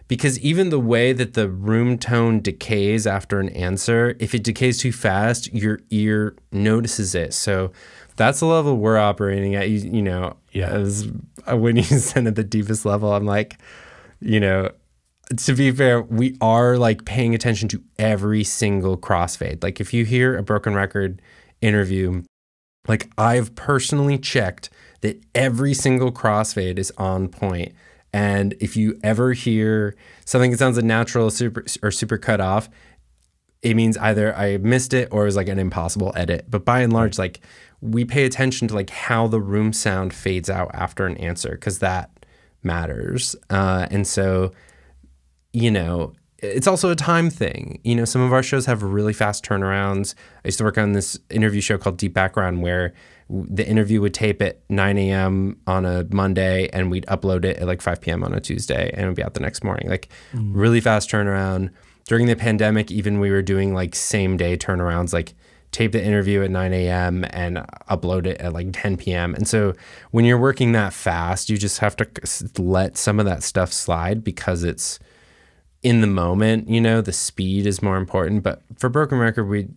Because even the way that the room tone decays after an answer, if it decays too fast, your ear notices it. So that's the level we're operating at. As when you send at the deepest level, I'm like, to be fair, we are like paying attention to every single crossfade. Like if you hear a Broken Record interview, like I've personally checked that every single crossfade is on point. And if you ever hear something that sounds unnatural or super cut off, it means either I missed it or it was like an impossible edit. But by and large, like we pay attention to like how the room sound fades out after an answer because that matters. And so, it's also a time thing. Some of our shows have really fast turnarounds. I used to work on this interview show called Deep Background where the interview would tape at 9 a.m. on a Monday and we'd upload it at like 5 p.m. on a Tuesday and it would be out the next morning. Like really fast turnaround. During the pandemic, even we were doing like same day turnarounds, like tape the interview at 9 a.m. and upload it at like 10 p.m. And so when you're working that fast, you just have to let some of that stuff slide because it's in the moment, the speed is more important. But for Broken Record, we,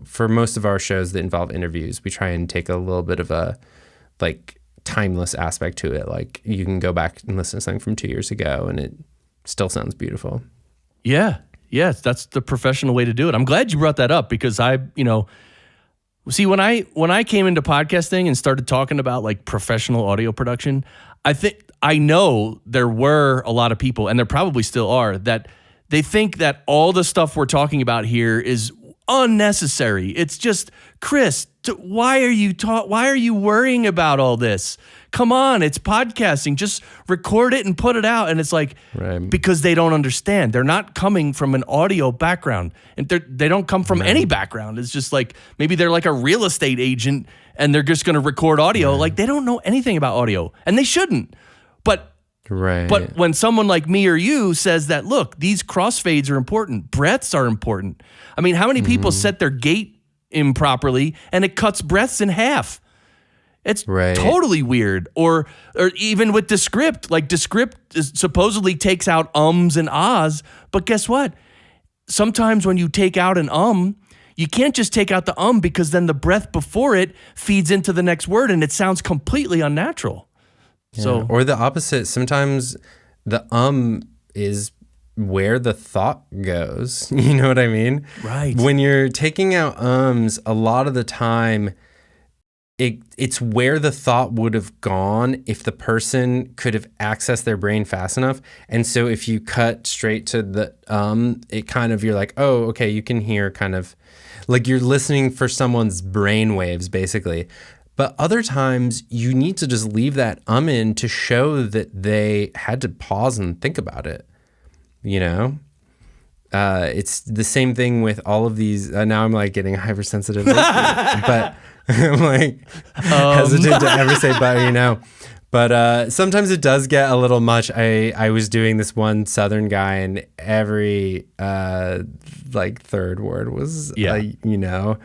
for most of our shows that involve interviews, we try and take a little bit of a like timeless aspect to it. Like you can go back and listen to something from 2 years ago and it still sounds beautiful. Yeah. Yes, that's the professional way to do it. I'm glad you brought that up because See, when I came into podcasting and started talking about like professional audio production, I know there were a lot of people, and there probably still are, that they think that all the stuff we're talking about here is unnecessary. It's just, Chris, why are you worrying about all this? Come on, it's podcasting. Just record it and put it out. And it's like, right. Because they don't understand. They're not coming from an audio background, and they don't come from any background. It's just like, maybe they're like a real estate agent and they're just going to record audio. Right. Like, they don't know anything about audio, and they shouldn't. But when someone like me or you says that, look, these crossfades are important, breaths are important. I mean, how many people set their gate improperly and it cuts breaths in half? It's totally weird. Or even with Descript, like Descript supposedly takes out ums and ahs, but guess what? Sometimes when you take out an you can't just take out the because then the breath before it feeds into the next word and it sounds completely unnatural. Yeah. So, or the opposite. Sometimes the is where the thought goes. You know what I mean? Right. When you're taking out a lot of the time, it's where the thought would have gone if the person could have accessed their brain fast enough. And so if you cut straight to the it kind of, you're like, oh, okay, you can hear kind of like you're listening for someone's brain waves, basically. But other times you need to just leave that in to show that they had to pause and think about it. You know, it's the same thing with all of these. Now I'm like getting hypersensitive, but I'm like hesitant to ever say "but," you know. But sometimes it does get a little much. I was doing this one Southern guy, and every like third word was you know.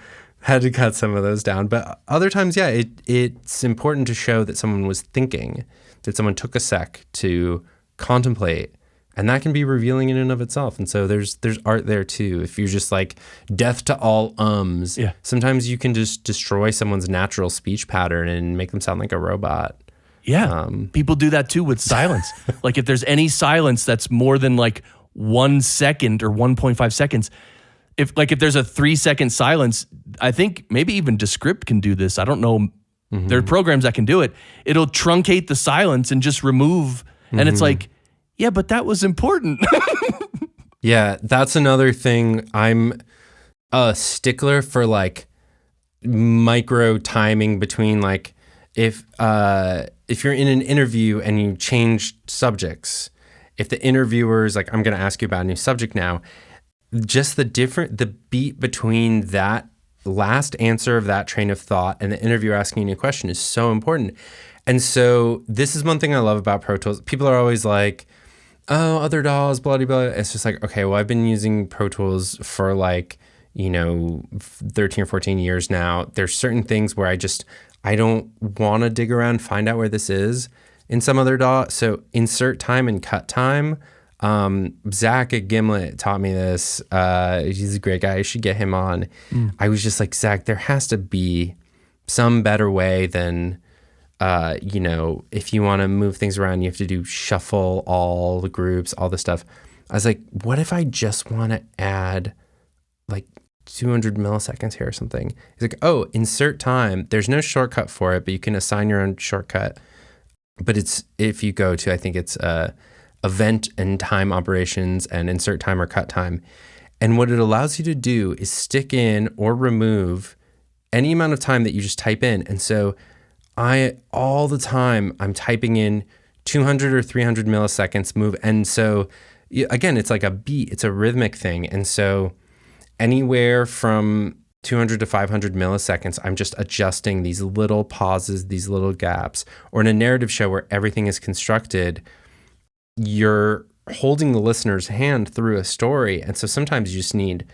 Had to cut some of those down. But other times, it's important to show that someone was thinking, that someone took a sec to contemplate, and that can be revealing in and of itself. And so there's art there too. If you're just like deaf to all sometimes you can just destroy someone's natural speech pattern and make them sound like a robot. Yeah, people do that too with silence. Like if there's any silence that's more than like 1 second or 1.5 seconds, if there's a 3-second silence, I think maybe even Descript can do this. I don't know. There are programs that can do it. It'll truncate the silence and just remove. And it's like, yeah, but that was important. Yeah, that's another thing. I'm a stickler for like micro timing between like if you're in an interview and you change subjects, if the interviewer is like, I'm going to ask you about a new subject now, just the beat between that last answer of that train of thought and the interviewer asking you a question is so important. And so this is one thing I love about Pro Tools. People are always like, oh, other DAWs, blah, blah, blah. It's just like, okay, well, I've been using Pro Tools for like, 13 or 14 years now. There's certain things where I don't want to dig around, find out where this is in some other DAW. So insert time and cut time. Zach at Gimlet taught me this. He's a great guy. You should get him on. I was just like, Zach, there has to be some better way than, if you want to move things around, you have to do shuffle all the groups, all the stuff. I was like, what if I just want to add like 200 milliseconds here or something? He's like, oh, insert time. There's no shortcut for it, but you can assign your own shortcut. But it's, if you go to, I think it's, event and time operations and insert time or cut time. And what it allows you to do is stick in or remove any amount of time that you just type in. And so all the time I'm typing in 200 or 300 milliseconds move. And so again, it's like a beat, it's a rhythmic thing. And so anywhere from 200 to 500 milliseconds, I'm just adjusting these little pauses, these little gaps. Or in a narrative show where everything is constructed, you're holding the listener's hand through a story. And so sometimes you just need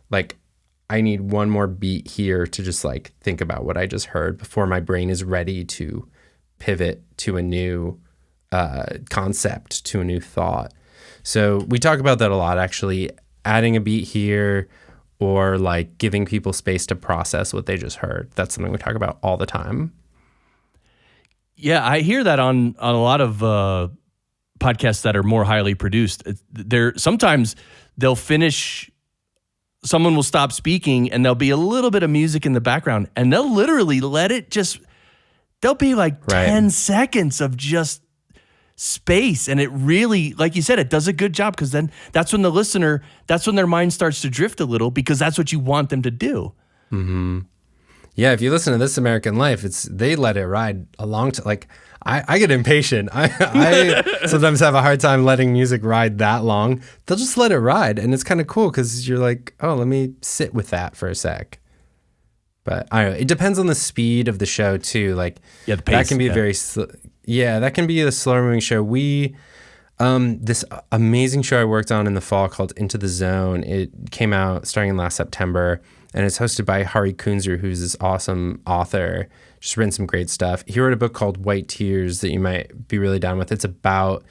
like, I need one more beat here to just like think about what I just heard before my brain is ready to pivot to a new concept, to a new thought. So we talk about that a lot, actually, adding a beat here or like giving people space to process what they just heard. That's something we talk about all the time. Yeah, I hear that on a lot of podcasts that are more highly produced. Sometimes they'll finish someone will stop speaking and there'll be a little bit of music in the background and they'll literally let it just, there'll be like 10 seconds of just space. And it really, like you said, it does a good job because then that's when that's when their mind starts to drift a little because that's what you want them to do. Mm-hmm. Yeah, if you listen to This American Life, they let it ride a long time. Like, I get impatient. I sometimes have a hard time letting music ride that long. They'll just let it ride, and it's kind of cool because you're like, oh, let me sit with that for a sec. But I don't know. It depends on the speed of the show too. Like, the pace, that can be that can be a slower moving show. We this amazing show I worked on in the fall called Into the Zone. It came out starting last September. And it's hosted by Hari Kunzer, who's this awesome author, just written some great stuff. He wrote a book called White Tears that you might be really down with. It's about,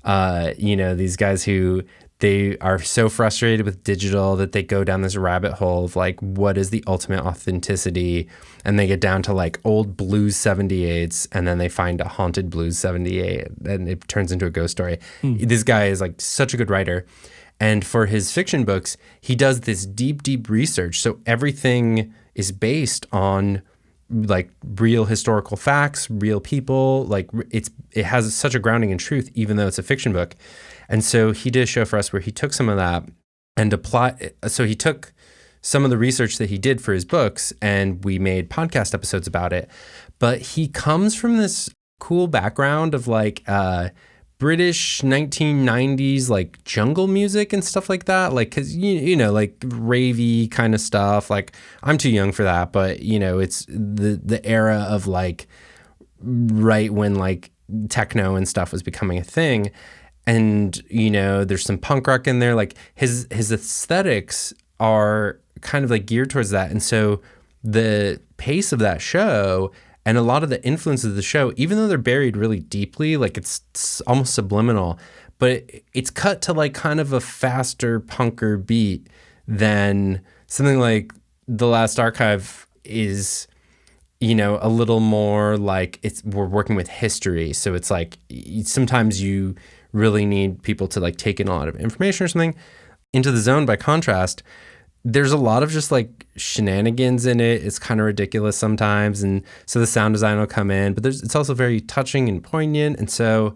these guys who they are so frustrated with digital that they go down this rabbit hole of like, what is the ultimate authenticity? And they get down to like old blues 78s, and then they find a haunted blues 78, and it turns into a ghost story. This guy is like such a good writer. And for his fiction books, he does this deep, deep research. So everything is based on like real historical facts, real people. Like it has such a grounding in truth, even though it's a fiction book. And so he did a show for us where he took some of that and so he took some of the research that he did for his books, and we made podcast episodes about it. But he comes from this cool background of like, British 1990s like jungle music and stuff like that, like because like ravey kind of stuff. Like I'm too young for that, but it's the era of like right when like techno and stuff was becoming a thing, and there's some punk rock in there. Like his aesthetics are kind of like geared towards that, and so the pace of that show and a lot of the influences of the show, even though they're buried really deeply, like it's almost subliminal, but it's cut to like kind of a faster punker beat than something like The Last Archive is, a little more like we're working with history. So it's like sometimes you really need people to like take in a lot of information or something. Into the Zone, by contrast, there's a lot of just like shenanigans in it. It's kind of ridiculous sometimes. And so the sound design will come in, but it's also very touching and poignant. And so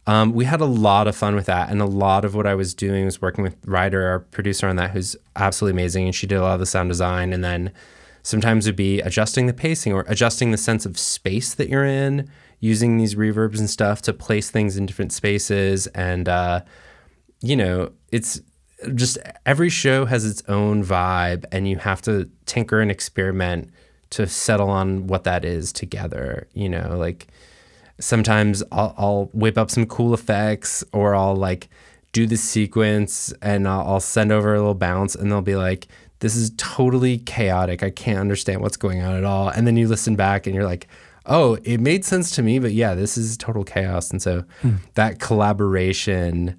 we had a lot of fun with that. And a lot of what I was doing was working with Ryder, our producer on that, who's absolutely amazing. And she did a lot of the sound design. And then sometimes it'd be adjusting the pacing or adjusting the sense of space that you're in, using these reverbs and stuff to place things in different spaces. And, it's just every show has its own vibe, and you have to tinker and experiment to settle on what that is together. Like sometimes I'll whip up some cool effects, or I'll like do the sequence and I'll send over a little bounce, and they'll be like, this is totally chaotic. I can't understand what's going on at all. And then you listen back and you're like, oh, it made sense to me, but yeah, this is total chaos. And so that collaboration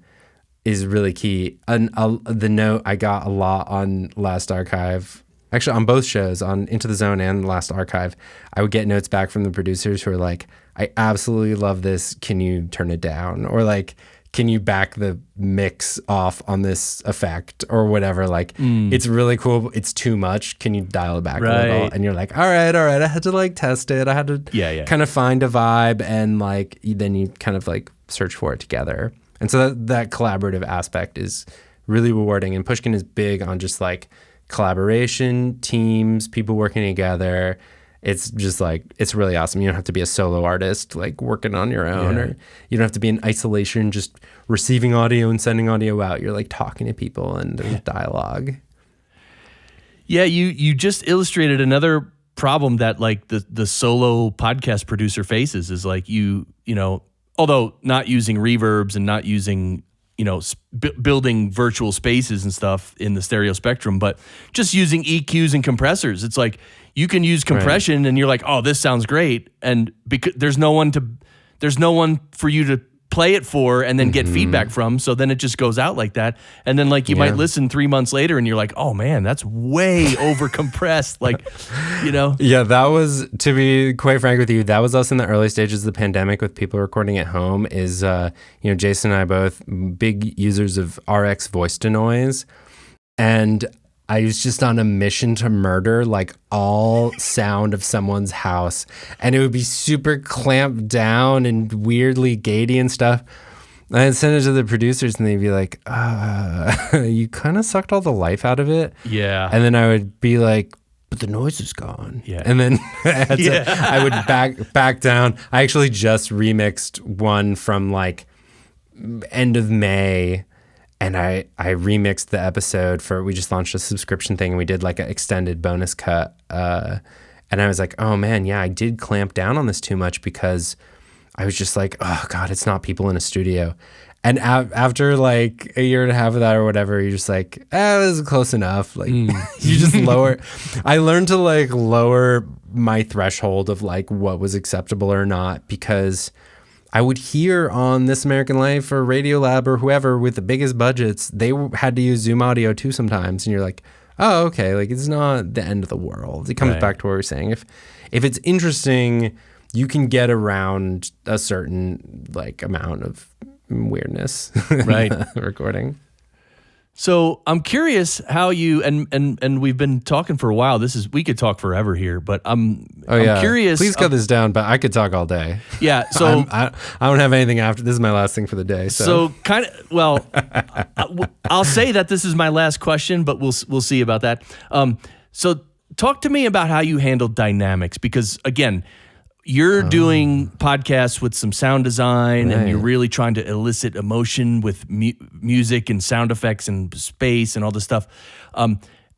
is really key. And the note I got a lot on Last Archive, actually on both shows, on Into the Zone and Last Archive, I would get notes back from the producers who are like, I absolutely love this. Can you turn it down? Or like, can you back the mix off on this effect or whatever? Like, it's really cool. It's too much. Can you dial it back a little? And you're like, all right. I had to like test it. I had to kind of find a vibe, and like, then you kind of like search for it together. And so that collaborative aspect is really rewarding. And Pushkin is big on just like collaboration, teams, people working together. It's just like, it's really awesome. You don't have to be a solo artist like working on your own, or you don't have to be in isolation just receiving audio and sending audio out. You're like talking to people, and there's dialogue. Yeah, you just illustrated another problem that like the solo podcast producer faces is like although not using reverbs and not using, building virtual spaces and stuff in the stereo spectrum, but just using EQs and compressors. It's like you can use compression and you're like, oh, this sounds great. And because there's no one for you to play it for and then get feedback from. So then it just goes out like that. And then like you might listen 3 months later and you're like, oh man, that's way over compressed. Like, Yeah, that was, to be quite frank with you, that was us in the early stages of the pandemic with people recording at home. Is, Jason and I both big users of RX voice to noise. And I was just on a mission to murder like all sound of someone's house, and it would be super clamped down and weirdly gatey and stuff. I'd send it to the producers and they'd be like, you kind of sucked all the life out of it. Yeah. And then I would be like, but the noise is gone. Yeah. And then I would back down. I actually just remixed one from like end of May, and I remixed the episode we just launched a subscription thing, and we did like an extended bonus cut. And I was like, oh man, yeah, I did clamp down on this too much because I was just like, oh God, it's not people in a studio. And after like a year and a half of that or whatever, you're just like, this is close enough. Like you just lower. I learned to like lower my threshold of like what was acceptable or not, because I would hear on This American Life or Radiolab or whoever with the biggest budgets, they had to use Zoom Audio too sometimes. And you're like, oh, okay, like it's not the end of the world. It comes back to what we're saying. If it's interesting, you can get around a certain like amount of weirdness right recording. So I'm curious how you and we've been talking for a while. We could talk forever here, but I'm curious. Please cut this down, but I could talk all day. Yeah. So I don't have anything after. This is my last thing for the day. So kind of, well, I'll say that this is my last question, but we'll see about that. So talk to me about how you handle dynamics, because again, you're doing podcasts with some sound design, and you're really trying to elicit emotion with music and sound effects and space and all this stuff,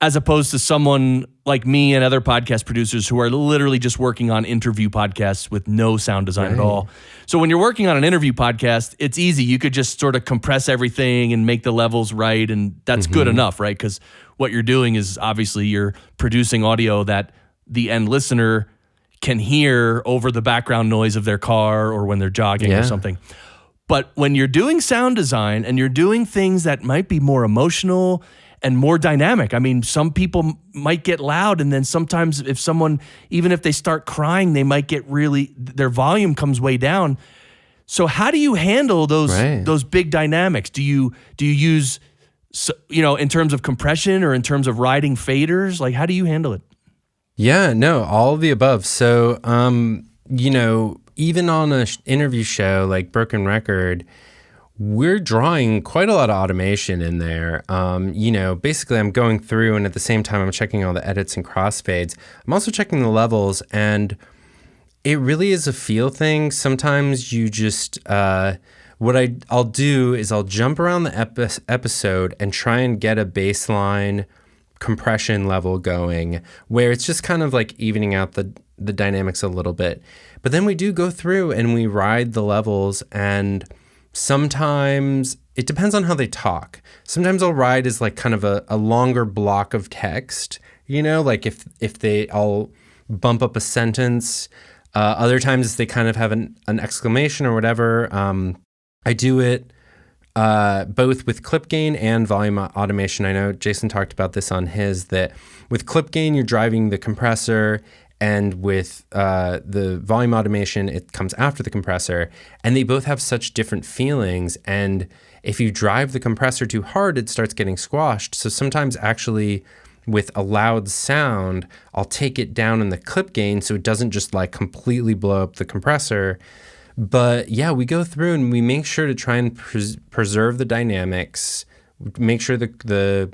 as opposed to someone like me and other podcast producers who are literally just working on interview podcasts with no sound design at all. So when you're working on an interview podcast, it's easy. You could just sort of compress everything and make the levels right, and that's good enough, right? Because what you're doing is obviously you're producing audio that the end listener can hear over the background noise of their car or when they're jogging or something. But when you're doing sound design and you're doing things that might be more emotional and more dynamic, I mean, some people might get loud, and then sometimes if someone, even if they start crying, they might get their volume comes way down. So how do you handle those big dynamics? Do you use, in terms of compression or in terms of riding faders? Like, how do you handle it? Yeah, no, all of the above. So, even on an interview show like Broken Record, we're drawing quite a lot of automation in there. Basically I'm going through, and at the same time I'm checking all the edits and crossfades. I'm also checking the levels, and it really is a feel thing. Sometimes you just, what I'll do is I'll jump around the episode and try and get a baseline compression level going where it's just kind of like evening out the dynamics a little bit. But then we do go through and we ride the levels, and sometimes it depends on how they talk. Sometimes I'll ride as like kind of a longer block of text, like if I'll bump up a sentence. Other times they kind of have an exclamation or whatever. I do it both with clip gain and volume automation. I know Jason talked about this on his, that with clip gain, you're driving the compressor, and with the volume automation, it comes after the compressor, and they both have such different feelings. And if you drive the compressor too hard, it starts getting squashed. So sometimes actually with a loud sound, I'll take it down in the clip gain so it doesn't just like completely blow up the compressor. But yeah, we go through and we make sure to try and preserve the dynamics, make sure the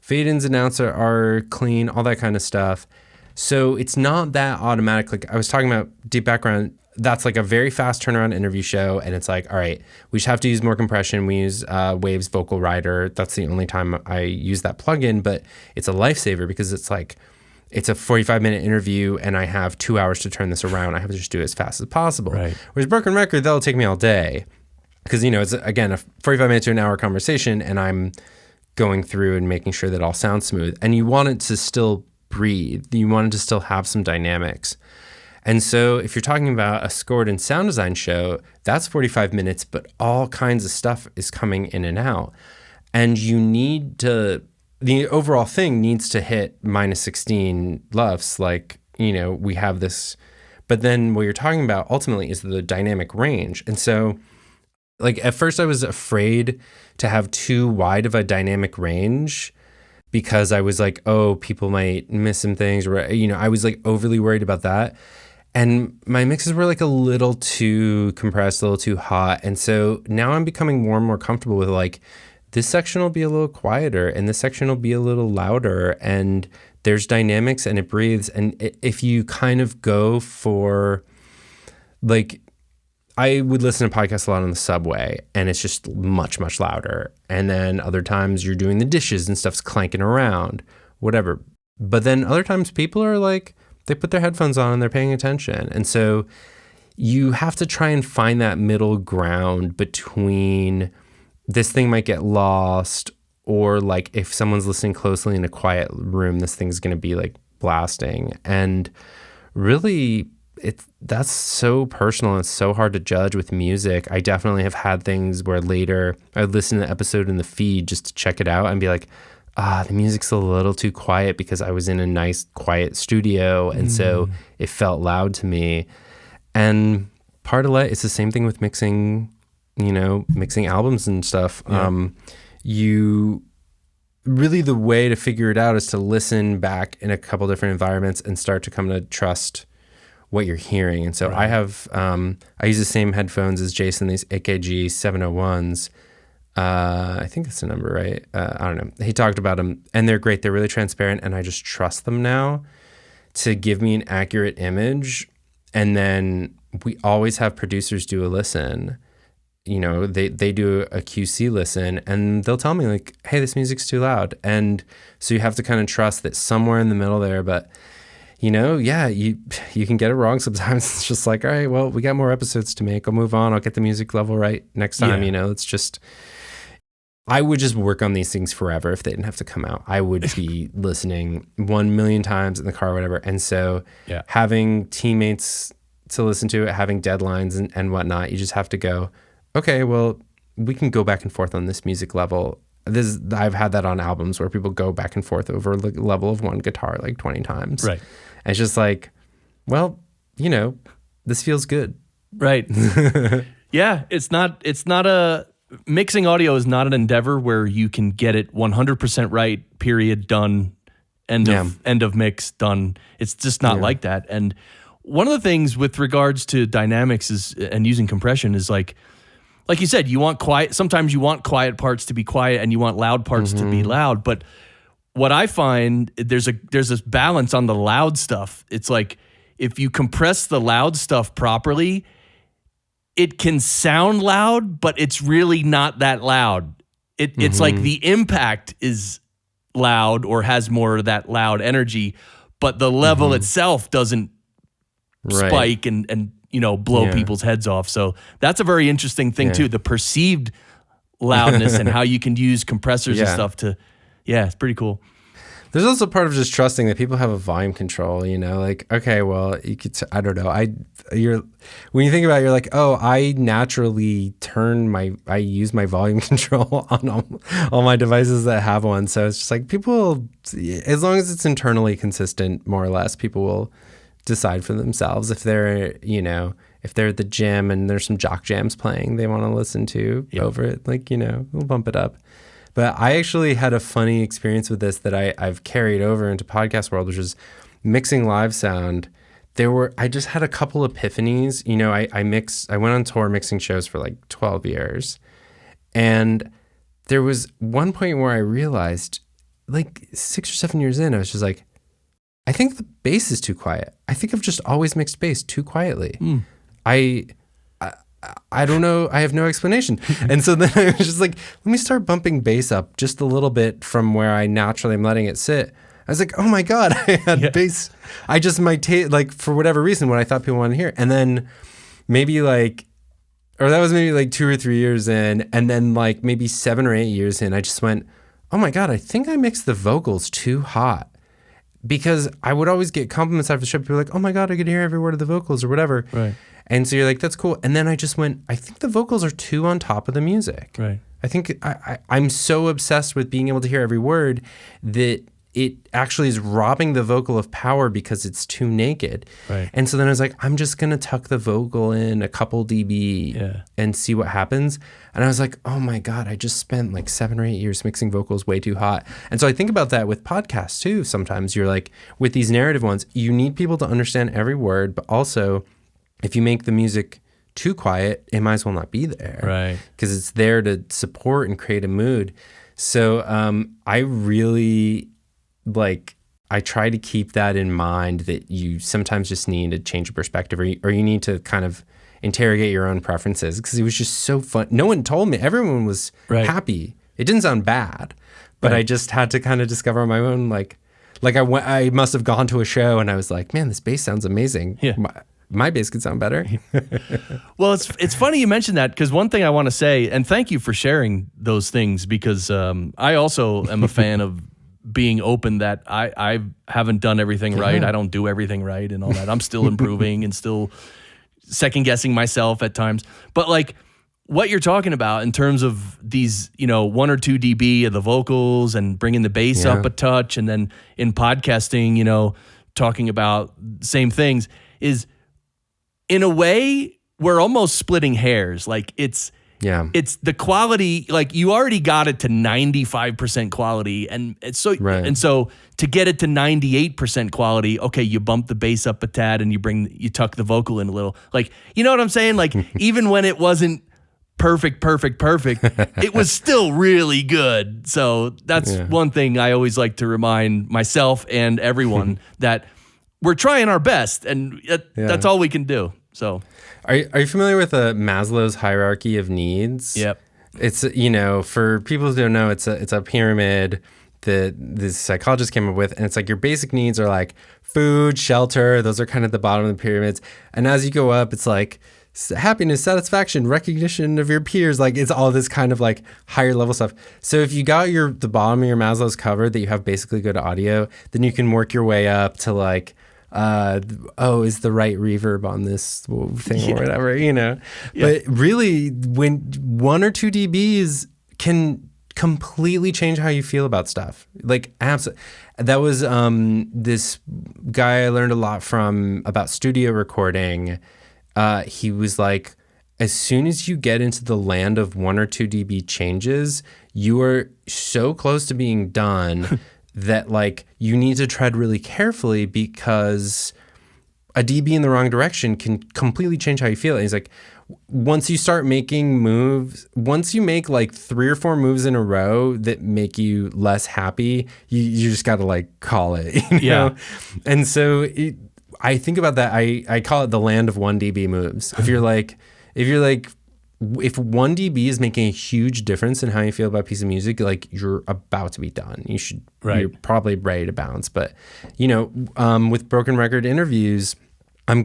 fade-ins and outs are clean, all that kind of stuff. So it's not that automatic. Like I was talking about Deep Background, that's like a very fast turnaround interview show, and it's like, all right, we just have to use more compression. We use Waves Vocal Rider. That's the only time I use that plugin, but it's a lifesaver because it's like, it's a 45-minute interview and I have 2 hours to turn this around. I have to just do it as fast as possible. Right. Whereas Broken Record, that'll take me all day because, it's, again, a 45-minute to an hour conversation, and I'm going through and making sure that it all sounds smooth. And you want it to still breathe. You want it to still have some dynamics. And so if you're talking about a scored and sound design show, that's 45 minutes, but all kinds of stuff is coming in and out. And you need to... the overall thing needs to hit minus 16 LUFS, like, we have this, but then what you're talking about ultimately is the dynamic range. And so, like, at first I was afraid to have too wide of a dynamic range because I was like, oh, people might miss some things, or I was like overly worried about that. And my mixes were like a little too compressed, a little too hot. And so now I'm becoming more and more comfortable with like, this section will be a little quieter and this section will be a little louder, and there's dynamics and it breathes. And if you kind of go for like, I would listen to podcasts a lot on the subway and it's just much, much louder. And then other times you're doing the dishes and stuff's clanking around, whatever. But then other times people are like, they put their headphones on and they're paying attention. And so you have to try and find that middle ground between this thing might get lost, or like if someone's listening closely in a quiet room, this thing's going to be like blasting. And really, that's so personal and so hard to judge with music. I definitely have had things where later I would listen to the episode in the feed just to check it out and be like, the music's a little too quiet because I was in a nice quiet studio, and so it felt loud to me. And part of it's the same thing with mixing albums and stuff. Yeah. You really, the way to figure it out is to listen back in a couple different environments and start to come to trust what you're hearing. And so right. I have, I use the same headphones as Jason, these AKG 701s. I think that's the number, right? I don't know. He talked about them and they're great. They're really transparent, and I just trust them now to give me an accurate image. And then we always have producers do a listen. They do a QC listen, and they'll tell me like, hey, this music's too loud. And so you have to kind of trust that somewhere in the middle there, but you can get it wrong sometimes. It's just like, all right, well, we got more episodes to make. I'll move on. I'll get the music level right next time. It's just, I would just work on these things forever if they didn't have to come out. I would be listening 1 million times in the car or whatever. And so having teammates to listen to it, having deadlines and whatnot, you just have to go, okay, well, we can go back and forth on this music level. I've had that on albums where people go back and forth over the level of one guitar like 20 times. Right. And it's just like, well, this feels good. Right. Yeah, mixing audio is not an endeavor where you can get it 100% right, period, done, end of mix, done. It's just not like that. And one of the things with regards to dynamics and using compression is like you said, you want quiet. Sometimes you want quiet parts to be quiet and you want loud parts to be loud. But what I find, there's this balance on the loud stuff. It's like if you compress the loud stuff properly, it can sound loud, but it's really not that loud. It's like the impact is loud or has more of that loud energy, but the level itself doesn't spike and blow people's heads off. So that's a very interesting thing too, the perceived loudness and how you can use compressors and stuff to, it's pretty cool. There's also part of just trusting that people have a volume control, like, okay, well, you could, I don't know. When you think about it, you're like, oh, I naturally I use my volume control on all my devices that have one. So it's just like people, as long as it's internally consistent, more or less, people will decide for themselves if they're, if they're at the gym and there's some jock jams playing they want to listen to over it, like, we'll bump it up. But I actually had a funny experience with this that I've carried over into podcast world, which is mixing live sound. I just had a couple epiphanies. I went on tour mixing shows for like 12 years. And there was one point where I realized, like 6 or 7 years in, I was just like, I think the bass is too quiet. I think I've just always mixed bass too quietly. I don't know. I have no explanation. And so then I was just like, let me start bumping bass up just a little bit from where I naturally am letting it sit. I was like, oh my God, I had bass. I just like for whatever reason, what I thought people wanted to hear. And then maybe that was maybe like 2 or 3 years in. And then like maybe 7 or 8 years in, I just went, oh my God, I think I mixed the vocals too hot. Because I would always get compliments after the show. People were like, oh my God, I could hear every word of the vocals or whatever. Right. And so you're like, that's cool. And then I just went, I think the vocals are too on top of the music. Right. I think I'm so obsessed with being able to hear every word that it actually is robbing the vocal of power because it's too naked. Right. And so then I was like, I'm just going to tuck the vocal in a couple dB and see what happens. And I was like, oh my God, I just spent like 7 or 8 years mixing vocals way too hot. And so I think about that with podcasts too. Sometimes you're like, with these narrative ones, you need people to understand every word, but also if you make the music too quiet, it might as well not be there. Right. Because it's there to support and create a mood. So I really I try to keep that in mind, that you sometimes just need to change your perspective, or you need to kind of interrogate your own preferences, because it was just so fun. No one told me. Everyone was happy. It didn't sound bad, but I just had to kind of discover on my own. Like I must have gone to a show and I was like, man, this bass sounds amazing. Yeah. My bass could sound better. Well, it's funny you mentioned that, because one thing I want to say, and thank you for sharing those things, because I also am a fan of being open that I haven't done everything right. I don't do everything right and all that. I'm still improving and still second guessing myself at times. But like what you're talking about in terms of these, 1 or 2 dB of the vocals and bringing the bass up a touch, and then in podcasting, talking about same things, is in a way we're almost splitting hairs. Like it's the quality, like you already got it to 95% quality. And it's so, and so to get it to 98% quality, okay, you bump the bass up a tad and you tuck the vocal in a little, like, you know what I'm saying? Like even when it wasn't perfect, it was still really good. So that's one thing I always like to remind myself and everyone that we're trying our best, and that's all we can do. So, are you familiar with Maslow's hierarchy of needs? Yep. It's for people who don't know, it's a pyramid that this psychologist came up with, and it's like your basic needs are like food, shelter. Those are kind of the bottom of the pyramids, and as you go up, it's like happiness, satisfaction, recognition of your peers. Like it's all this kind of like higher level stuff. So if you got the bottom of your Maslow's covered, that you have basically good audio, then you can work your way up to like, is the right reverb on this thing or whatever, But really, when 1 or 2 dBs can completely change how you feel about stuff. Like that was this guy I learned a lot from about studio recording. He was like, as soon as you get into the land of 1 or 2 dB changes, you are so close to being done that like you need to tread really carefully, because a dB in the wrong direction can completely change how you feel. And he's like, once you start making moves, once you make like 3 or 4 moves in a row that make you less happy, you just got to like call it, you know? And so I think about that. I call it the land of 1 dB moves. If 1 dB is making a huge difference in how you feel about a piece of music, like you're about to be done. You're probably ready to bounce. But, with Broken Record interviews, I'm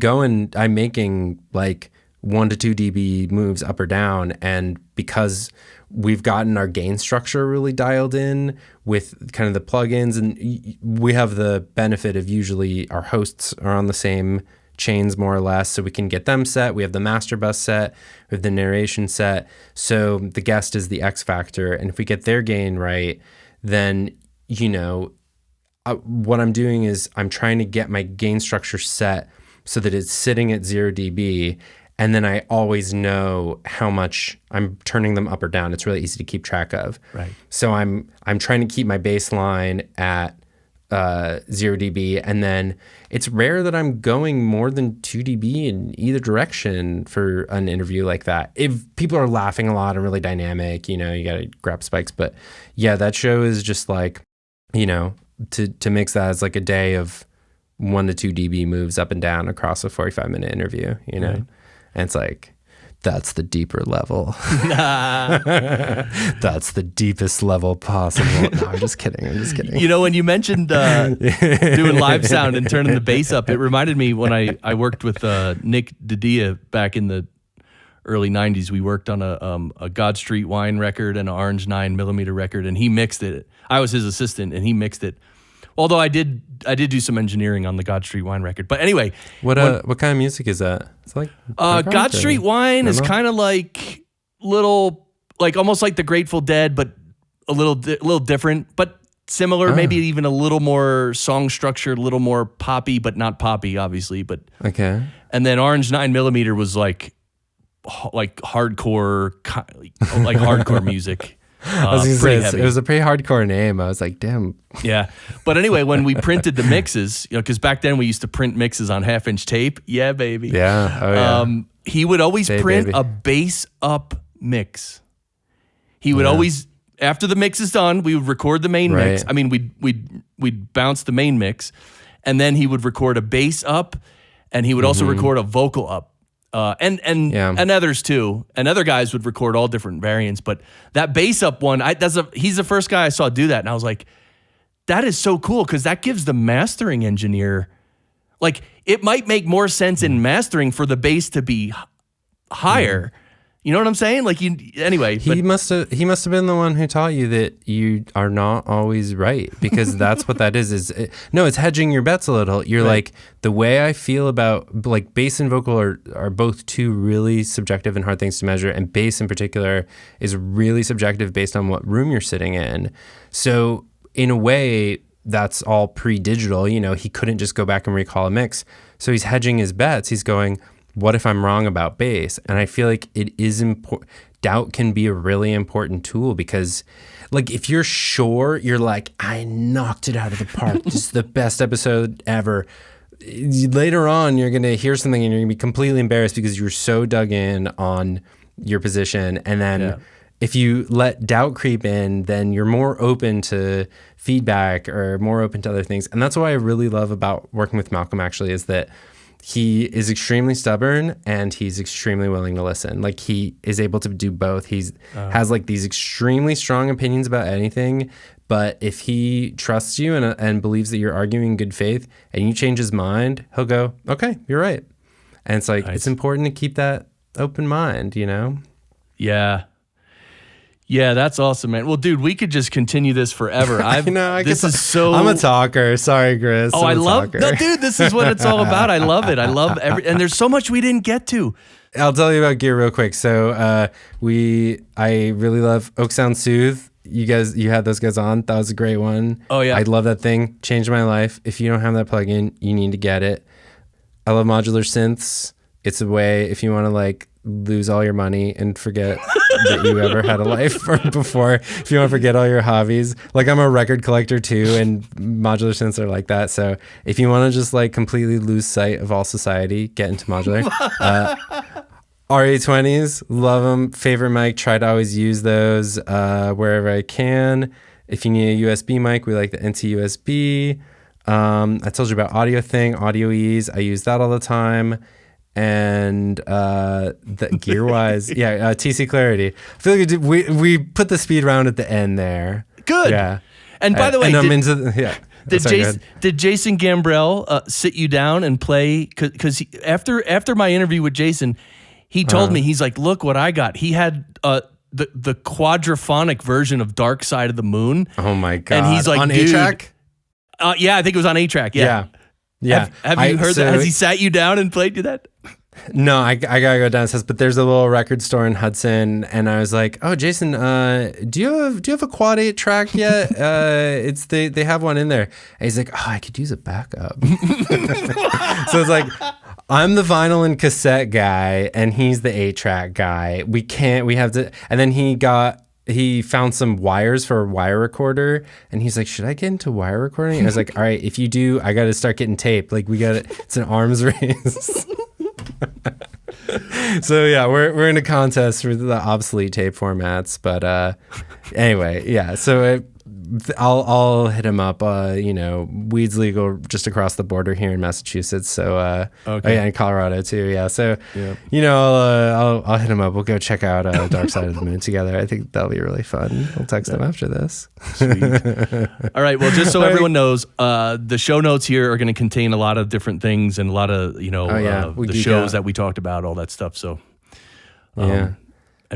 making like 1 to 2 dB moves up or down. And because we've gotten our gain structure really dialed in with kind of the plugins, and we have the benefit of usually our hosts are on the same chains more or less, so we can get them set. We have the master bus set, we have the narration set, so the guest is the X factor, and if we get their gain right, then what I'm doing is I'm trying to get my gain structure set so that it's sitting at 0 dB, and then I always know how much I'm turning them up or down. It's really easy to keep track of. Right. So I'm trying to keep my bass line at 0 dB, and then it's rare that I'm going more than 2 dB in either direction for an interview like that. If people are laughing a lot and really dynamic, you gotta grab spikes. But yeah, that show is just like, to mix that as like a day of 1 to 2 dB moves up and down across a 45-minute interview, right. And it's like, that's the deeper level. That's the deepest level possible. No, I'm just kidding. When you mentioned doing live sound and turning the bass up, it reminded me when I worked with Nick Didia back in the early 90s. We worked on a God Street Wine record and an Orange 9mm record, and he mixed it. I was his assistant, and he mixed it. Although I did do some engineering on the God Street Wine record. But anyway, what kind of music is that? It's like God Street Wine is kind of like almost like the Grateful Dead, but a little different. But similar, maybe even a little more song structured, a little more poppy, but not poppy, obviously. But Okay. and then Orange 9mm was like hardcore, like hardcore music. I was gonna say, it was a pretty hardcore name. I was like, damn. Yeah. But anyway, when we printed the mixes, because back then we used to print mixes on 1/2-inch tape. Yeah, baby. Yeah. Oh, yeah. He would always print baby. a bass up mix. He would always, after the mix is done, we would record the main mix. I mean, we'd bounce the main mix, and then he would record a bass up, and he would also record a vocal up. And others too. And other guys would record all different variants, but that bass up one, he's the first guy I saw do that, and I was like, that is so cool, because that gives the mastering engineer, like, it might make more sense in mastering for the bass to be higher. You know what I'm saying? Like, anyway. He must have been the one who taught you that you are not always right, because that's what that is. It's hedging your bets a little. You're like, the way I feel about, like, bass and vocal are both two really subjective and hard things to measure, and bass in particular is really subjective based on what room you're sitting in. So in a way, that's all pre-digital. He couldn't just go back and recall a mix. So he's hedging his bets. He's going, what if I'm wrong about bass? And I feel like it is important. Doubt can be a really important tool, because, like, if you're sure, you're like, I knocked it out of the park. This is the best episode ever. Later on, you're going to hear something and you're going to be completely embarrassed because you're so dug in on your position. And then if you let doubt creep in, then you're more open to feedback or more open to other things. And that's what I really love about working with Malcolm, actually, is that he is extremely stubborn and he's extremely willing to listen. Like, he is able to do both. He's has like these extremely strong opinions about anything, but if he trusts you and believes that you're arguing in good faith and you change his mind, he'll go, okay, you're right. And it's like, it's important to keep that open mind, Yeah. Yeah, that's awesome, man. Well, dude, we could just continue this forever. This is so. I'm a talker. Sorry, Chris. Oh, I love. No, dude, this is what it's all about. I love it. I love and there's so much we didn't get to. I'll tell you about gear real quick. So, I really love Oeksound Soothe. You had those guys on. That was a great one. Oh yeah, I love that thing. Changed my life. If you don't have that plugin, you need to get it. I love modular synths. It's a way if you want to like lose all your money and forget that you ever had a life before. If you want to forget all your hobbies, like I'm a record collector too, and modular synths are like that. So if you want to just like completely lose sight of all society, get into modular. RE20s, love them. Favorite mic, try to always use those wherever I can. If you need a USB mic, we like the NT-USB. I told you about Audio Thing, Audio Ease. I use that all the time. And the gear wise, TC Clarity. I feel like we put the speed round at the end there. Good. Yeah. And by the way, did Jason Gambrell sit you down and play? Because after my interview with Jason, he told me, he's like, look what I got. He had the quadraphonic version of Dark Side of the Moon. Oh my God. And he's like, on dude, A-Track? Yeah, I think it was on A-Track. Yeah. Have you heard that? Has he sat you down and played you that? No, I gotta go downstairs, but there's a little record store in Hudson, and I was like, "Oh, Jason, do you have a quad 8 track yet? They have one in there." And he's like, "Oh, I could use a backup." So it's like, I'm the vinyl and cassette guy, and he's the 8 track guy. We have to. And then he found some wires for a wire recorder, and he's like, should I get into wire recording? And I was like, all right, if you do, I got to start getting tape. Like, it's an arms race. So yeah, we're in a contest for the obsolete tape formats, but anyway, yeah. So I'll hit him up. Weed's legal just across the border here in Massachusetts. So in Colorado too. Yeah. So I'll hit him up. We'll go check out Dark Side of the Moon together. I think that'll be really fun. We'll text him after this. Sweet. All right. Well, just so everyone knows, the show notes here are going to contain a lot of different things and a lot of the shows that we talked about, all that stuff. So and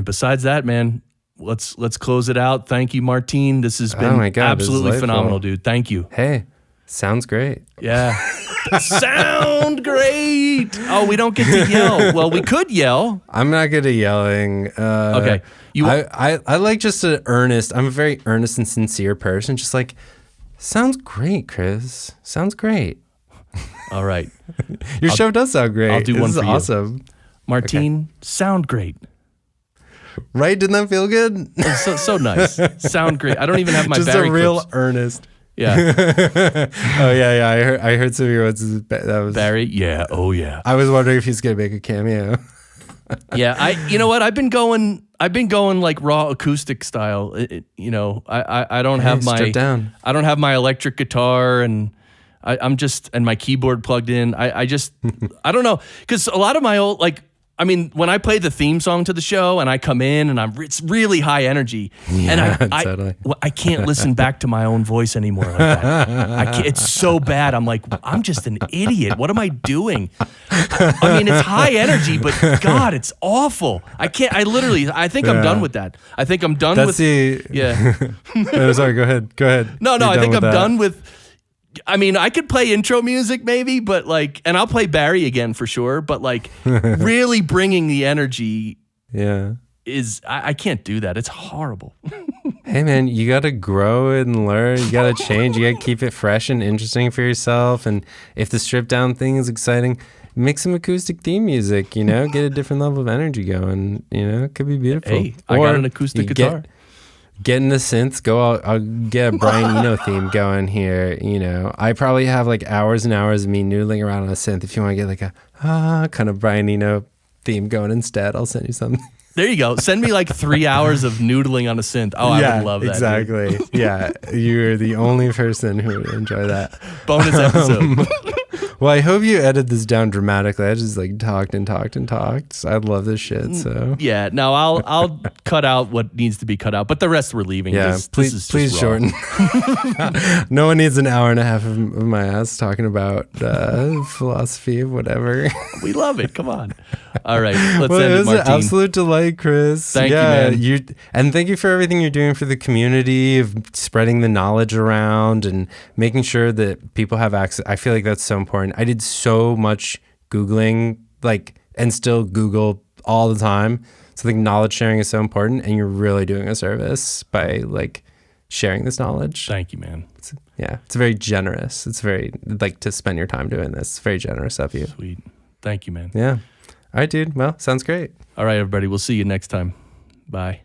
besides that, man. Let's close it out. Thank you, Martine. This has been absolutely phenomenal, dude. Thank you. Hey, sounds great. Yeah. Sound great. Oh, we don't get to yell. Well, we could yell. I'm not good at yelling. Okay. I like just an earnest. I'm a very earnest and sincere person. Just like Sounds great, Chris. Sounds great. All right. Your show does sound great. I'll do this one is for you. awesome. Martine, sound great. Right? Didn't that feel good? So nice. Sound great. I don't even have my Just Barry a real clips. earnest. Yeah. Oh yeah. I heard some of your ones. That was Barry? Yeah. Oh yeah. I was wondering if he's gonna make a cameo. Yeah. You know what? I've been going like raw acoustic style. I don't have my stripped down. I don't have my electric guitar and I'm just and my keyboard plugged in. I just I don't know, because a lot of my old when I play the theme song to the show and I come in and it's really high energy, and totally. I can't listen back to my own voice anymore like that. It's so bad. I'm like, I'm just an idiot. What am I doing? I mean, it's high energy, but God, it's awful. I can't. I think I'm done with that. I think I'm done with. Yeah. No, sorry. Go ahead. No. I think I'm done with. I mean, I could play intro music maybe, but and I'll play Barry again for sure, but really bringing the energy I can't do that. It's horrible. Hey man, you got to grow and learn. You got to change. You got to keep it fresh and interesting for yourself. And if the stripped down thing is exciting, make some acoustic theme music, get a different level of energy going. It could be beautiful. Hey, I got an acoustic guitar. Get in the synths, I'll get a Brian Eno theme going here. I probably have hours and hours of me noodling around on a synth. If you want to get a kind of Brian Eno theme going instead, I'll send you something. There you go. Send me 3 hours of noodling on a synth. Oh, I would love that. Exactly. Yeah, you're the only person who would enjoy that. Bonus episode. Well, I hope you edited this down dramatically. I just talked and talked and talked. I love this shit. So yeah, no, I'll cut out what needs to be cut out, but the rest we're leaving. Yeah, please shorten. No one needs an hour and a half of my ass talking about philosophy of whatever. We love it. Come on. All right, let's end it, It was Martine. an absolute delight, Chris. Thank you, man. And thank you for everything you're doing for the community, of spreading the knowledge around and making sure that people have access. I feel like that's so important. I did so much Googling, and still Google all the time. So I think knowledge sharing is so important, and you're really doing a service by sharing this knowledge. Thank you, man. It's very generous. It's very to spend your time doing this. It's very generous of you. Sweet. Thank you, man. Yeah. All right, dude. Well, sounds great. All right, everybody. We'll see you next time. Bye.